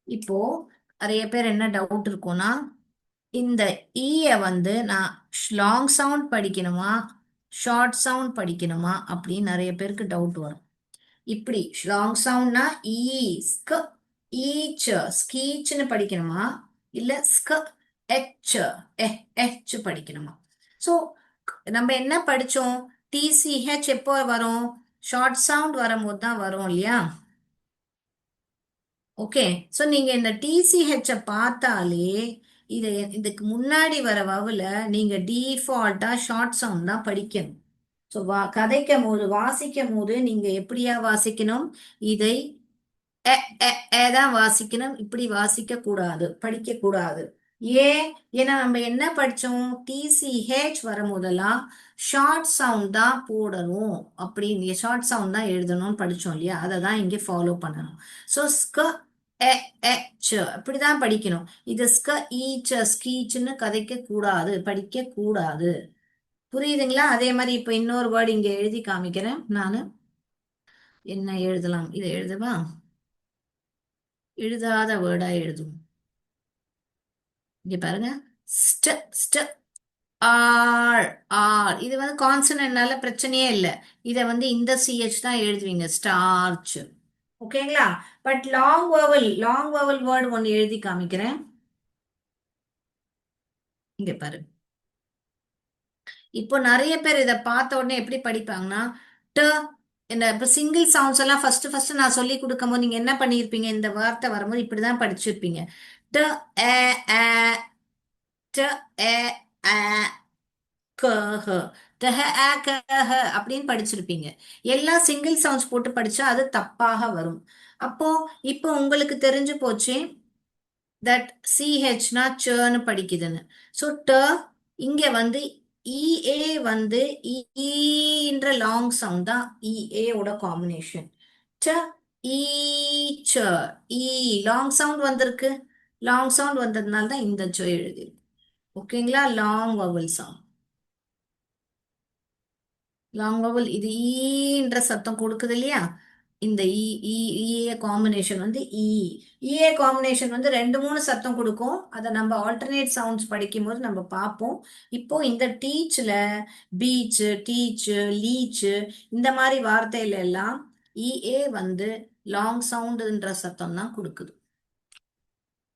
இப்போ நிறைய பேர் என்ன டவுட் இருக்கும்னா, இந்த ஈய வந்து நான் லாங் சவுண்ட் படிக்கணுமா, ஷார்ட் சவுண்ட் படிக்கணுமா அப்படின்னு நிறைய பேருக்கு டவுட் வரும். இப்படி லாங் சவுண்ட்னா ஈ, ஸ்க, ஈச்ச, ஸ்கீச்னு படிக்கணுமா, இல்ல ஸ்க, எச், எச் படிக்கணுமா? ஸோ நம்ம என்ன படிச்சோம்? டிசிஹெச் எப்போ வரும்? ஷார்ட் சவுண்ட் வரும்போது தான் வரும் இல்லையா? ஓகே, ஸோ நீங்க இந்த டிசிஹெச்ச பார்த்தாலே இதுக்கு முன்னாடி வர வவுல நீங்க டிஃபால்ட்டா ஷார்ட் சவுண்ட் தான் படிக்கணும். ஸோ கதைக்கும் போது வாசிக்கும் போது நீங்க எப்படியா வாசிக்கணும்? இதை எ எ எ தான் வாசிக்கணும். இப்படி வாசிக்க கூடாது, படிக்க கூடாது. ஏன்? ஏன்னா நம்ம என்ன படிச்சோம்? டிசிஹெச் வரும்போதெல்லாம் ஷார்ட் சவுண்ட் தான் போடணும், அப்படின்னு ஷார்ட் சவுண்ட் தான் எழுதணும்னு படிச்சோம் இல்லையா? அதை தான் இங்கே ஃபாலோ பண்ணணும். ஸோ ஸ்க, எ எ ச இப்படிதான் படிக்கணும். இது ஸ்க, ஈச்ச, ஸ்கீச்னு கதைக்க கூடாது, படிக்க கூடாது. புரியுதுங்களா? அதே மாதிரி இப்ப இன்னொரு வேர்டு இங்க எழுதி காமிக்கிறேன் நானு. என்ன எழுதலாம்? இதை எழுதவா? எழுதாத வேர்டா எழுதும். இங்க பாருங்க, ஸ்ட, ஸ்ட, ஆர், ஆர். இது வந்து கான்சனன்ட்னால பிரச்சனையே இல்லை. இதை வந்து இந்த சிஹெச் தான் எழுதுவீங்க, ஸ்டார்ச். ஓகேங்களா? பட் லாங் வவல் வேர்டு ஒன்று எழுதி காமிக்கிறேன். இங்க பாரு. இப்போ நிறைய பேர் இதை பார்த்த உடனே எப்படி படிப்பாங்கன்னா, ட, இந்த இப்போ சிங்கிள் சவுண்ட்ஸ் எல்லாம் ஃபர்ஸ்ட் நான் சொல்லி கொடுக்கும் போது நீங்க என்ன பண்ணியிருப்பீங்க? இந்த வார்த்தை வரும்போது இப்படிதான் படிச்சிருப்பீங்க. ட, ஏ, ஆ, ட, ஏ, ஆ, க, ஹ. ட, ஹ, ஆ, க, ஹ அப்படின்னு படிச்சிருப்பீங்க. எல்லாம் சிங்கிள் சவுண்ட்ஸ் போட்டு படிச்சா அது தப்பாக வரும். அப்போ இப்போ உங்களுக்கு தெரிஞ்சு போச்சு தட் சிஹெச்னா சன்னு படிக்குதுன்னு. ஸோ ட, இங்க வந்து இஏ வந்து ஈன்ற லாங் சவுண்ட் தான் இஏ ஓட காம்பினேஷன். ட, ஈச்ச, ஈ லாங் சவுண்ட் வந்திருக்கு. லாங் சவுண்ட் வந்ததுனால தான் இந்த ச எழுதிருக்கு. ஓகேங்களா? Long vowel sound. Long vowel இது ஈன்ற சத்தம் கொடுக்குது இல்லையா? இந்த ஈஏ காம்பினேஷன் வந்து ஈஏ காம்பினேஷன் வந்து ரெண்டு மூணு சத்தம் கொடுக்கும். அதை நம்ம ஆல்டர்னேட் சவுண்ட்ஸ் படிக்கும்போது நம்ம பார்ப்போம். இப்போ இந்த டீச்ல பீச், டீச், லீச் இந்த மாதிரி வார்த்தையில எல்லாம் இஏ வந்து லாங் சவுண்டுன்ற சத்தம் தான் கொடுக்குது.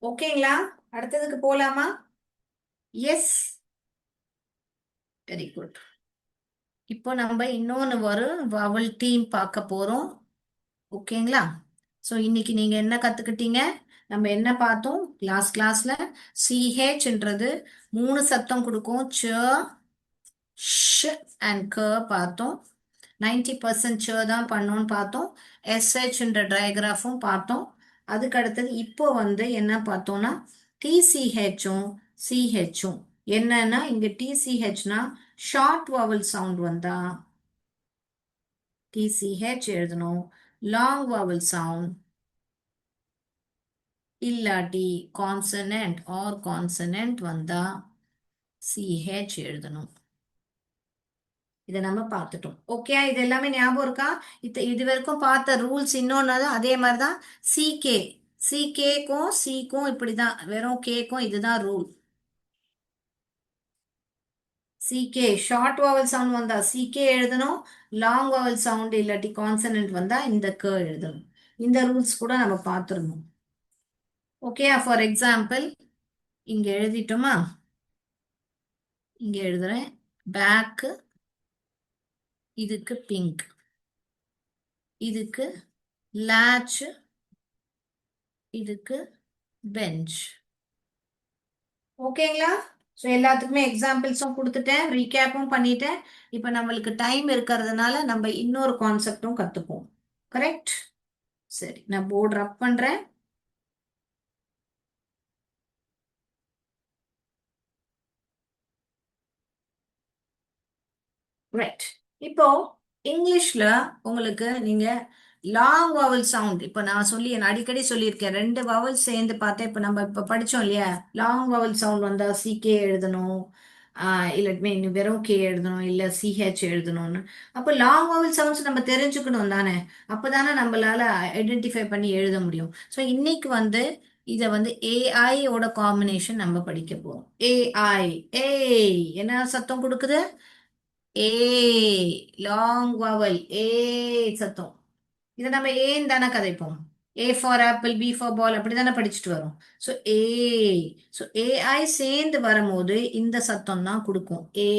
ஓகேங்களா? அடுத்ததுக்கு போலாமா? Yes, very good. இப்போ நம்ம இன்னொன்று வரும் வவல் டீம் பார்க்க போறோம். ஓகேங்களா? ஸோ இன்னைக்கு நீங்க என்ன கத்துக்கிட்டீங்க? நம்ம என்ன பார்த்தோம் கிளாஸ்ல? சிஹெச்ன்றது மூணு சத்தம் கொடுக்கும். ச, ஷ் அண்ட் க பார்த்தோம். 90% ச தான் பண்ணோம்னு பார்த்தோம். எஸ்ஹெச்ன்ற டயக்ராஃபும் பார்த்தோம். அதுக்கு அடுத்தது இப்போ வந்து என்ன பார்த்தோம்னா டிசிஹெச்சும் சிஹெச்சும். என்னன்னா இங்க டிசிஹெச்னா ஷார்ட் வவல் சவுண்ட் வந்தா டிசிஹெச் எழுதணும். லாங் வவல் சவுண்ட் இல்லாட்டி கான்சனன்ட் ஆர் கான்சனன்ட் வந்தா சிஹெச் எழுதணும். இதை நம்ம பார்த்துட்டோம். ஓகே, இது எல்லாமே ஞாபகம் இருக்கா? இது வரைக்கும் பார்த்த ரூல்ஸ் இன்னொன்னு அதே மாதிரிதான். சிகே, சிகேக்கும் சிக்கும் இப்படிதான், வெறும் கேக்கும் இதுதான் ரூல். சிகே ஷார்ட் வவல் சவுண்ட் வந்தா சிகே எழுதணும். லாங் வவல் சவுண்ட் இல்லாட்டி கான்சனன்ட் வந்தா இந்த க எழுதணும். இந்த ரூல்ஸ் கூட நம்ம பார்த்துருந்தோம். ஓகே, ஃபார் எக்ஸாம்பிள் இங்க எழுதிட்டோமா? இங்க எழுதுறேன். பேக்கு, இதுக்கு பிங்க், இதுக்கு latch, இதுக்கு பெஞ்ச். ஓகேங்களா? ஸோ எல்லாத்துக்குமே எக்ஸாம்பிள்ஸும் கொடுத்துட்டேன், ரீகேப்பும் பண்ணிட்டேன். இப்போ நம்மளுக்கு டைம் இருக்கிறதுனால நம்ம இன்னொரு கான்செப்டும் கற்றுப்போம். கரெக்ட்? சரி, நான் போர்டு ரப் பண்ணுறேன். ரைட். இப்போ இங்கிலீஷ்ல உங்களுக்கு நீங்க லாங் வவல் சவுண்ட் இப்போ நான் நான் அடிக்கடி சொல்லியிருக்கேன். ரெண்டு வவல் சேர்ந்து பார்த்தேன். இப்போ நம்ம இப்போ படிச்சோம் இல்லையா, லாங் வவல் சவுண்ட் வந்தா சிகே எழுதணும், இல்லாட்டி வெறும் கே எழுதணும், இல்ல சிஹெச் எழுதணும்னு. அப்போ லாங் வவல் சவுண்ட்ஸ் நம்ம தெரிஞ்சுக்கணும் தானே, அப்பதானே நம்மளால ஐடென்டிஃபை பண்ணி எழுத முடியும். ஸோ இன்னைக்கு இதை ஏஐ ஓட காம்பினேஷன் நம்ம படிக்க போறோம். ஏஐ, ஏய் என்ன சத்தம் கொடுக்குது? ஏ, லாங் வவல் ஏ சத்தம். இதை நம்ம ஏன் தானே கதைப்போம். A for apple, B for ball, அப்படி தானே படிச்சுட்டு வரோம். ஸோ ஏ, ஸோ ஏஐ சேர்ந்து வரும்போது இந்த சத்தம் தான் கொடுக்கும். ஏ,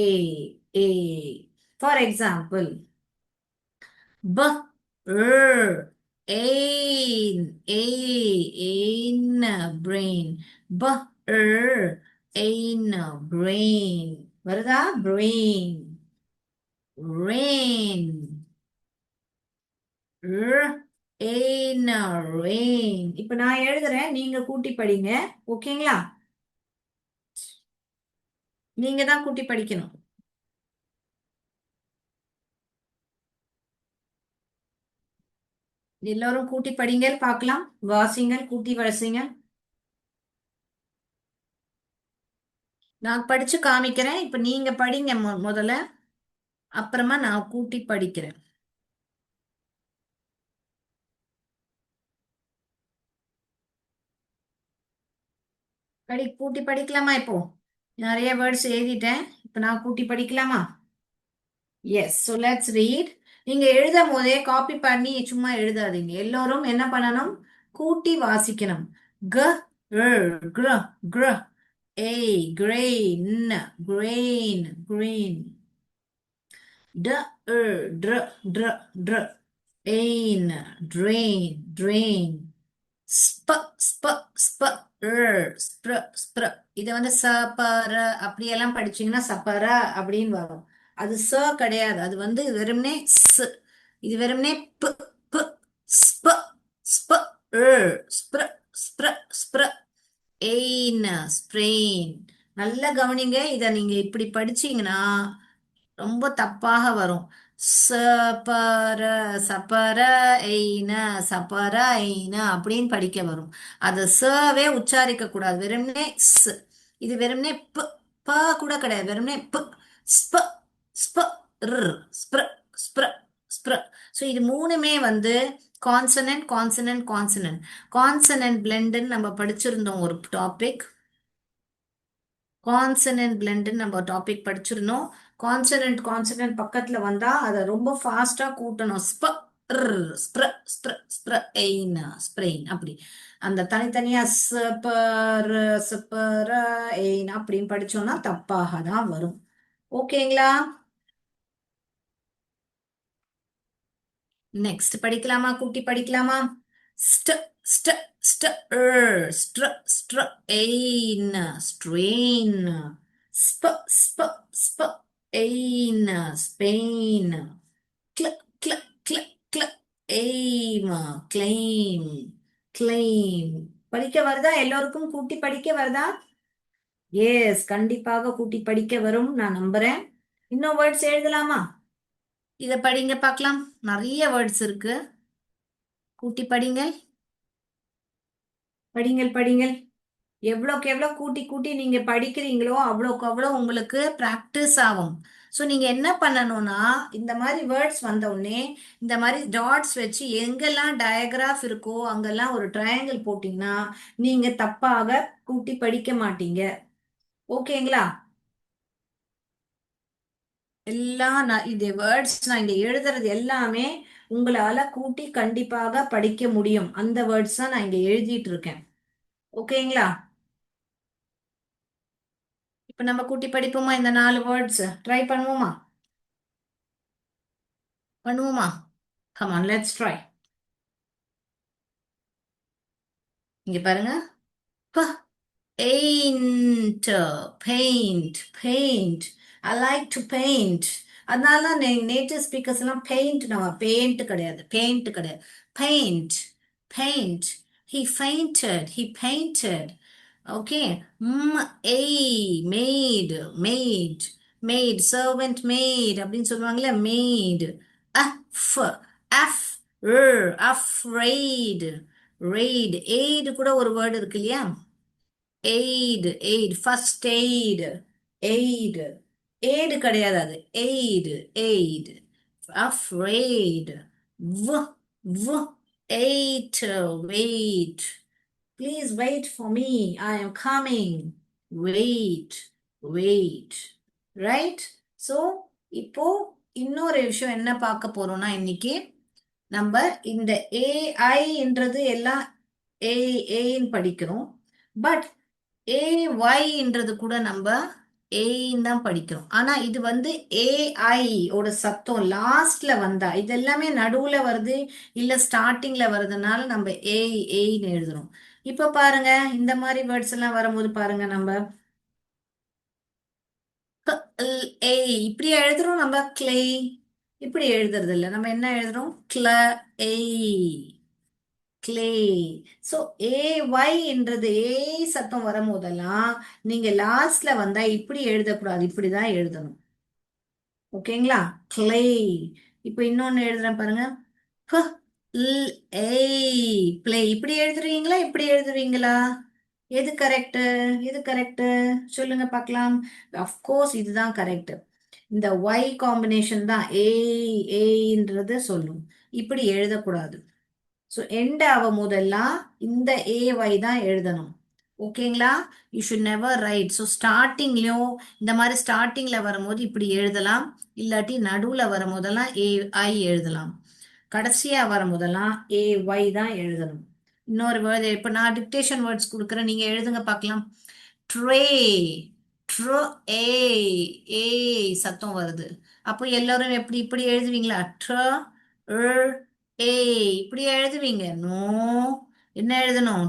ஏ. ஃபார் எக்ஸாம்பிள், ப, ஏன், ஏ, ஏன் பிரெயின், ப, ஏன் பிரெயின் வருதா? Brain, rain, rain, rain. இப்ப நான் எழுதுறேன், நீங்க கூட்டி படிங்க. ஓகேங்களா? நீங்க தான் கூட்டி படிக்கணும். எல்லாரும் கூட்டி படிங்க பார்க்கலாம். வாசிங்கள், கூட்டி வாசிங்க. நான் படிச்சு காமிக்கிறேன். இப்ப நீங்க படிங்க முதல்ல, அப்புறமா நான் கூட்டி படிக்கிறேன். கூட்டி படிக்கலாமா? இப்போ நிறைய வேர்ட்ஸ் எழுதிட்டேன். இப்ப நான் கூட்டி படிக்கலாமா? எஸ். So let's read. நீங்க எழுதும் போதே காப்பி பண்ணி சும்மா எழுதாதீங்க. எல்லோரும் என்ன பண்ணணும்? கூட்டி வாசிக்கணும். க, கிர, கிர, ஏய், கிரெயின், கிரெயின், கிரெயின். ட, ட்ர, ட்ர, ட்ர, எயின், ட்ரெயின், ட்ரெயின். ஸ்ப, ஸ்ப, ஸ்ப, ஸ்ப்ர, ஸ்ப்ர. இதை சபர அப்படியெல்லாம் படிச்சீங்கன்னா சப்பர அப்படின்னு வரும். அது ச கிடையாது. அது வெறும்னே ஸ். இது வெறும்னே ப, ப, ஸ்ப, ஸ்ப, ஸ்ப்ர, ஸ்ப்ர, ஸ்ப்ர, எயின், ஸ்ப்ரெயின். நல்லா கவனிங்க. இத நீங்க இப்படி படிச்சீங்கன்னா ரொம்ப தப்பாக வரும். சபர, சப்பர, எய்ன, சப்பர, எய்ன அப்படின்னு படிக்க வரும். அது சவே உச்சாரிக்க கூடாது. வெறும்னே ஸ். இது வெறும்னே ப, ப கூட கிடையாது. வெறும்னே ப, ஸ்ப, ஸ்ப, ஸ்ப்ர, ஸ்ப்ர, ஸ்ப்ர. ஸோ இது மூணுமே கான்சனன்ட், கான்சனன்ட், கான்சனன்ட். கான்சனன்ட் பிளெண்டுன்னு நம்ம படிச்சிருந்தோம் ஒரு டாபிக். கான்சனன்ட் பிளெண்டுன்னு நம்ம டாபிக் படிச்சிருந்தோம். கான்சனன்ட் கான்சனன்ட் பக்கத்துல வந்தா அதை ரொம்ப ஃபாஸ்டா கூட்டணும். ஸ்ப, ஸ்ப்ர, ஸ்ப்ர, ஸ்ப்ர, எயின், ஸ்ப்ரெயின். அப்படி அந்த தனித்தனியா ஸ்பர, ஸ்பர, எயின் அப்படின்னு படிச்சோம்னா தப்பாக தான் வரும். ஓகேங்களா? நெக்ஸ்ட் படிக்கலாமா? கூட்டி படிக்கலாமா? St, st, st, str, str, ain, strain. Sp, sp, sp, ain, Spain. Cl, cl, cl, கிள, எய்ம், கிளைம், கிளைம். படிக்க வருதா? எல்லோருக்கும் கூட்டி படிக்க வருதா? எஸ், கண்டிப்பாக கூட்டி படிக்க வரும், நான் நம்புறேன். இன்னும் வேர்ட்ஸ் எழுதலாமா? இத படிங்க பார்க்கலாம். நிறைய வேர்ட்ஸ் இருக்கு. கூட்டி படிங்கள், படிங்கள், படிங்கள். எவ்வளோக்கு எவ்வளோ கூட்டி கூட்டி நீங்க படிக்கிறீங்களோ அவ்வளோக்கு அவ்வளோ உங்களுக்கு ப்ராக்டிஸ் ஆகும். ஸோ நீங்க என்ன பண்ணணும்னா, இந்த மாதிரி வேர்ட்ஸ் வந்த உடனே இந்த மாதிரி டாட்ஸ் வச்சு எங்கெல்லாம் டயக்ராஃப் இருக்கோ அங்கெல்லாம் ஒரு ட்ரையாங்கிள் போட்டீங்கன்னா நீங்க தப்பாக கூட்டி படிக்க மாட்டீங்க. ஓகேங்களா? எல்லாம் இந்த வேர்ட்ஸ் நான் இங்க எழுதுறது எல்லாமே உங்களால கூட்டி கண்டிப்பாக படிக்க முடியும். அந்த வேர்ட்ஸ் தான் நான் இங்க எழுதிட்டு இருக்கேன். ஓகேங்களா? இப்ப நம்ம கூட்டி படிப்போமா? இந்த 4 வேர்ட்ஸ் ட்ரை பண்ணுவோமா? பண்ணுவோமா? Come on, let's try. இங்க பாருங்க. ப, paint, paint, paint. I like to paint. அதனால தான் நேட்டிவ் ஸ்பீக்கர்ஸ் எல்லாம் பெயிண்ட், நம்ம பெயிண்ட் கிடையாது, பெயிண்ட் கிடையாது, paint, paint. He fainted, he painted. Okay. ம், ஏய், made, made, maid, servant maid அப்படின்னு சொல்லுவாங்கல்ல, maid. F, F, afraid, raid, aid கூட ஒரு வேர்டு இருக்கு இல்லையா? aid, aid, first aid, aid, aid கிடையாது அது, aid, aid, afraid, v, v, eight, wait, please wait for me, I am coming, wait, wait, right? So இப்போ இன்னொரு விஷயம் என்ன பார்க்க போறோம்னா, இன்னைக்கு நம்ம இந்த ஏஐன்றது எல்லாம் ஏன்னு படிக்கிறோம். பட் ஏஒய்ன்றது கூட நம்ம ஏன்னு தான் படிக்கிறோம். ஆனா இது வந்து ஏஐ ஓட சத்தம் லாஸ்ட்ல வந்தா, இது எல்லாமே நடுவுல வருது இல்ல ஸ்டார்டிங்ல வருதுனால நம்ம ஏன்னு எழுதுறோம். இப்ப பாருங்க, இந்த மாதிரி வேர்ட்ஸ் எல்லாம் வரும்போது பாருங்க, நம்ம ஏய் இப்படி எழுதுறோம், நம்ம கிளே இப்படி எழுதுறது இல்ல, நம்ம என்ன எழுதுறோம், ஏய், கிளே. சோ ஏஒய் என்றது ஏ சத்தம் வரும்போதெல்லாம் நீங்க லாஸ்ட்ல வந்தா இப்படி எழுதக்கூடாது, இப்படிதான் எழுதணும். ஓகேங்களா? கிளே. இப்போ இன்னொன்னு எழுதுறேன் பாருங்க, ப, ஏய், பிளே. இப்படி எழுதுறீங்களா, இப்படி எழுதுவீங்களா? எது கரெக்ட்? எது கரெக்ட்? சொல்லுங்க பார்க்கலாம். அஃப்கோர்ஸ் இதுதான் கரெக்ட். இந்த ஒய் காம்பினேஷன் தான் ஏன்றது சொல்லும். இப்படி எழுதக்கூடாது. ஸோ எண்ட் ஆகும் போதெல்லாம் இந்த ஏஒய் தான் எழுதணும். ஓகேங்களா? You should never write. So ஸ்டார்டிங்லயும் இந்த மாதிரி ஸ்டார்டிங்ல வரும்போது இப்படி எழுதலாம், இல்லாட்டி நடுவுல வரும்போதெல்லாம் ஏஐ எழுதலாம், கடைசியா வரும்போதெல்லாம் ஏஒய் தான் எழுதணும். இன்னொரு வேர்டு இப்போ நான் டிக்டேஷன் வேர்ட்ஸ் கொடுக்குறேன், நீங்க எழுதுங்க பார்க்கலாம். ட்ரே, ட்ரோ, ஏ, ஏ சத்தம் வருது. அப்போ எல்லாரும் எப்படி இப்படி எழுதுவீங்களா? ட்ர, ஏ இப்படி எழுதுவீங்க? நோ, என்ன எழுதணும்?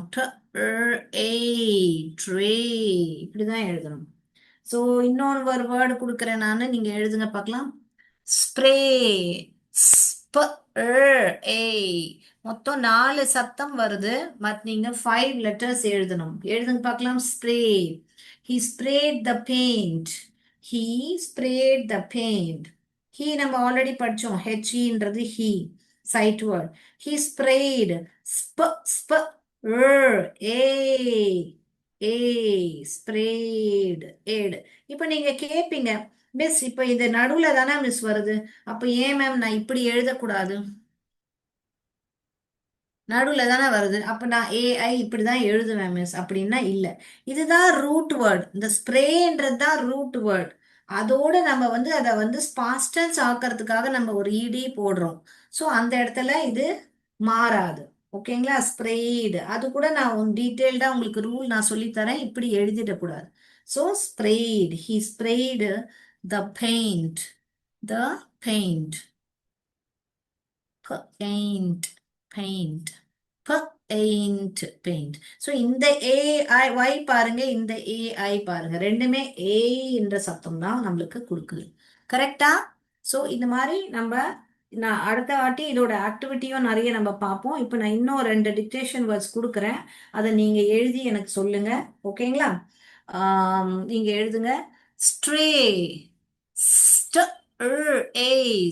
ஏ, ட்ரே இப்படிதான் எழுதணும். ஸோ இன்னொரு ஒரு வேர்டு கொடுக்குறேன் நான், நீங்க எழுதுங்க பார்க்கலாம். ஸ்ப்ரே, ஸ்ப, ஏ மொத்தம் 4 சத்தம் வருது. மத் நீங்க 5 லெட்டர்ஸ் எழுதணும். எழுதுங்க பார்க்கலாம். Spray, he sprayed the paint, he sprayed the paint. he நம்ம ஆல்ரெடி படிச்சோம், ஹெச்இன்றது he, sight word. he sprayed, sp, sp, A, A, sprayed, ayed. இப்போ நீங்க கேட்பீங்க, மிஸ் இப்போ இது நடுவுல தானே மிஸ் வருது, அப்ப ஏன் மேம் நான் இப்படி எழுதக்கூடாது? நடுவுல தானே வருது, அப்ப நான் ஏஐ இப்படிதான் எழுதுவேன் மிஸ் அப்படின்னா இல்ல. இதுதான் ரூட் வேர்ட். இந்த ஸ்ப்ரேன்றது தான் ரூட் வேர்ட். அதோட நம்ம வந்து அதை வந்து பாஸ்டன்ஸ் ஆக்கிறதுக்காக நம்ம ஒரு இடி போடுறோம். ஸோ அந்த இடத்துல இது மாறாது. ஓகேங்களா? ஸ்ப்ரேடு அது கூட நான் டீட்டெயில்டா உங்களுக்கு ரூல் நான் சொல்லித்தரேன், இப்படி எழுதிடக்கூடாது. So sprayed, he sprayed the paint, the paint, paint, paint, paint, paint. So இந்த ஏஐ ஒய் பாருங்க, இந்த ஏஐ பாருங்க, ரெண்டுமே ஏ என்ற சத்தம் தான் நம்மளுக்கு கொடுக்குது. கரெக்டா? ஸோ இந்த மாதிரி நம்ம நான் அடுத்த வாட்டி இதோட ஆக்டிவிட்டியும் நிறைய நம்ம பார்ப்போம். இப்போ நான் இன்னும் 2 டிக்டேஷன் வேர்ட்ஸ் கொடுக்குறேன், அதை நீங்க எழுதி எனக்கு சொல்லுங்க. ஓகேங்களா? நீங்க எழுதுங்க. ஸ்ட்ரே, ஏ,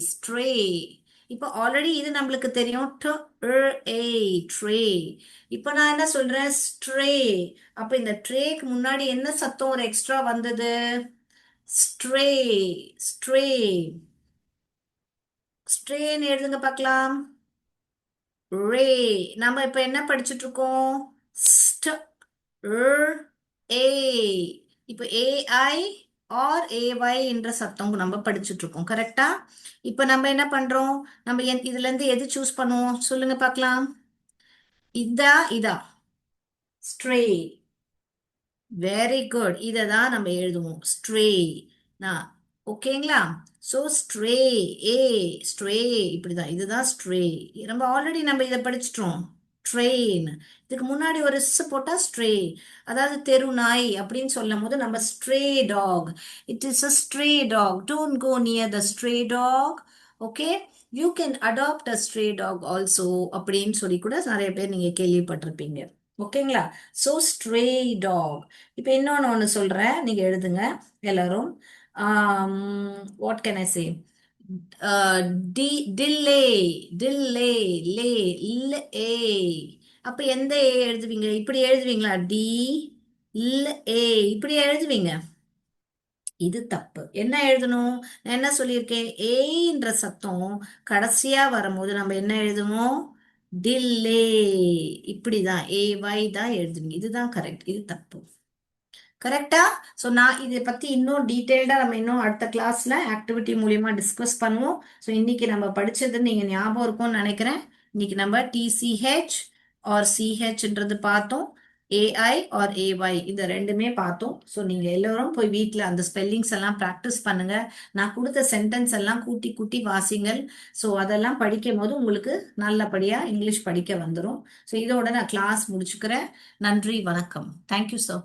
ஸ்ட்ரே. இப்போ ஆல்ரெடி இது நம்மளுக்கு தெரியும், ஏ, ட்ரே. இப்போ நான் என்ன சொல்றேன், ஸ்ட்ரே. அப்ப இந்த ட்ரேக்கு முன்னாடி என்ன சத்தம் ஒரு எக்ஸ்ட்ரா வந்தது? ஸ்ட்ரே, ஸ்ட்ரே, ஸ்ட்ரேன்னு எழுதுங்க பார்க்கலாம். ரே. நம்ம இப்ப என்ன படிச்சுட்டு இருக்கோம்? ஸ்ட், ஏ. இப்போ ஏஐ ஆர் ஏஒய் என்ற சத்தம் நம்ம படிச்சுட்டு இருக்கோம். கரெக்டா? இப்ப நம்ம என்ன பண்றோம், நம்ம இதுல இருந்து எது சூஸ் பண்ணுவோம் சொல்லுங்க பார்க்கலாம். இதா இதா? ஸ்ட்ரே. Very good. இதை தான் நம்ம எழுதுவோம், ஸ்ட்ரே. நான் ஓகேங்களா? ஸோ ஸ்ட்ரே, ஏ, ஸ்ட்ரே இப்படிதான், இதுதான் ஸ்ட்ரே. நம்ம ஆல்ரெடி நம்ம இதை படிச்சிட்டோம், ட்ரெயின். இதுக்கு முன்னாடி ஒரு போட்டா ஸ்ட்ரே, அதாவது தெரு நாய் அப்படின்னு சொல்லும் போது நம்ம stray dog, it is a stray dog, don't go near the stray dog. Okay, you can adopt a stray dog also அப்படின்னு சொல்லி கூட நிறைய பேர் நீங்க கேள்விப்பட்டிருப்பீங்க. ஓகேங்களா? So stray dog. இப்போ இன்னொன்று ஒன்று சொல்கிறேன், நீங்கள் எழுதுங்க எல்லாரும். What can I say? Uh, delay, லே, இல்ல, ஏ. அப்ப எந்த ஏ எழுதுவீங்க? இப்படி எழுதுவீங்களா? டி, இல்ல, ஏ. இப்படி எழுதுவீங்க. இது தப்பு. என்ன எழுதணும்? நான் என்ன சொல்லியிருக்கேன்? ஏன்ற சத்தம் கடைசியா வரும்போது நம்ம என்ன எழுதுவோம்? டில்லே. இப்படிதான் ஏ தான் எழுதுவீங்க. இதுதான் கரெக்ட். இது தப்பு. கரெக்டா? ஸோ நான் இதை பத்தி இன்னும் டீட்டெயில்டா நம்ம இன்னும் அடுத்த கிளாஸ்ல ஆக்டிவிட்டி மூலியமா டிஸ்கஸ் பண்ணுவோம். ஸோ இன்னைக்கு நம்ம படிச்சது நீங்க ஞாபகம் இருக்கும்னு நினைக்கிறேன். இன்னைக்கு நம்ம டிசிஹெச் ஆர் சிஹெச்ன்றது பார்த்தோம். ஏஐ ஆர் ஏஒய் இந்த ரெண்டுமே பார்த்தோம். ஸோ நீங்க எல்லாரும் போய் வீட்டில் அந்த ஸ்பெல்லிங்ஸ் எல்லாம் ப்ராக்டிஸ் பண்ணுங்க. நான் கொடுத்த சென்டென்ஸ் எல்லாம் கூட்டி கூட்டி வாசிங்கள். ஸோ அதெல்லாம் படிக்கும் போது உங்களுக்கு நல்லபடியா இங்கிலீஷ் படிக்க வந்துடும். ஸோ இதோட நான் கிளாஸ் முடிச்சுக்கிறேன். நன்றி, வணக்கம். Thank you sir.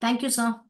Thank you sir.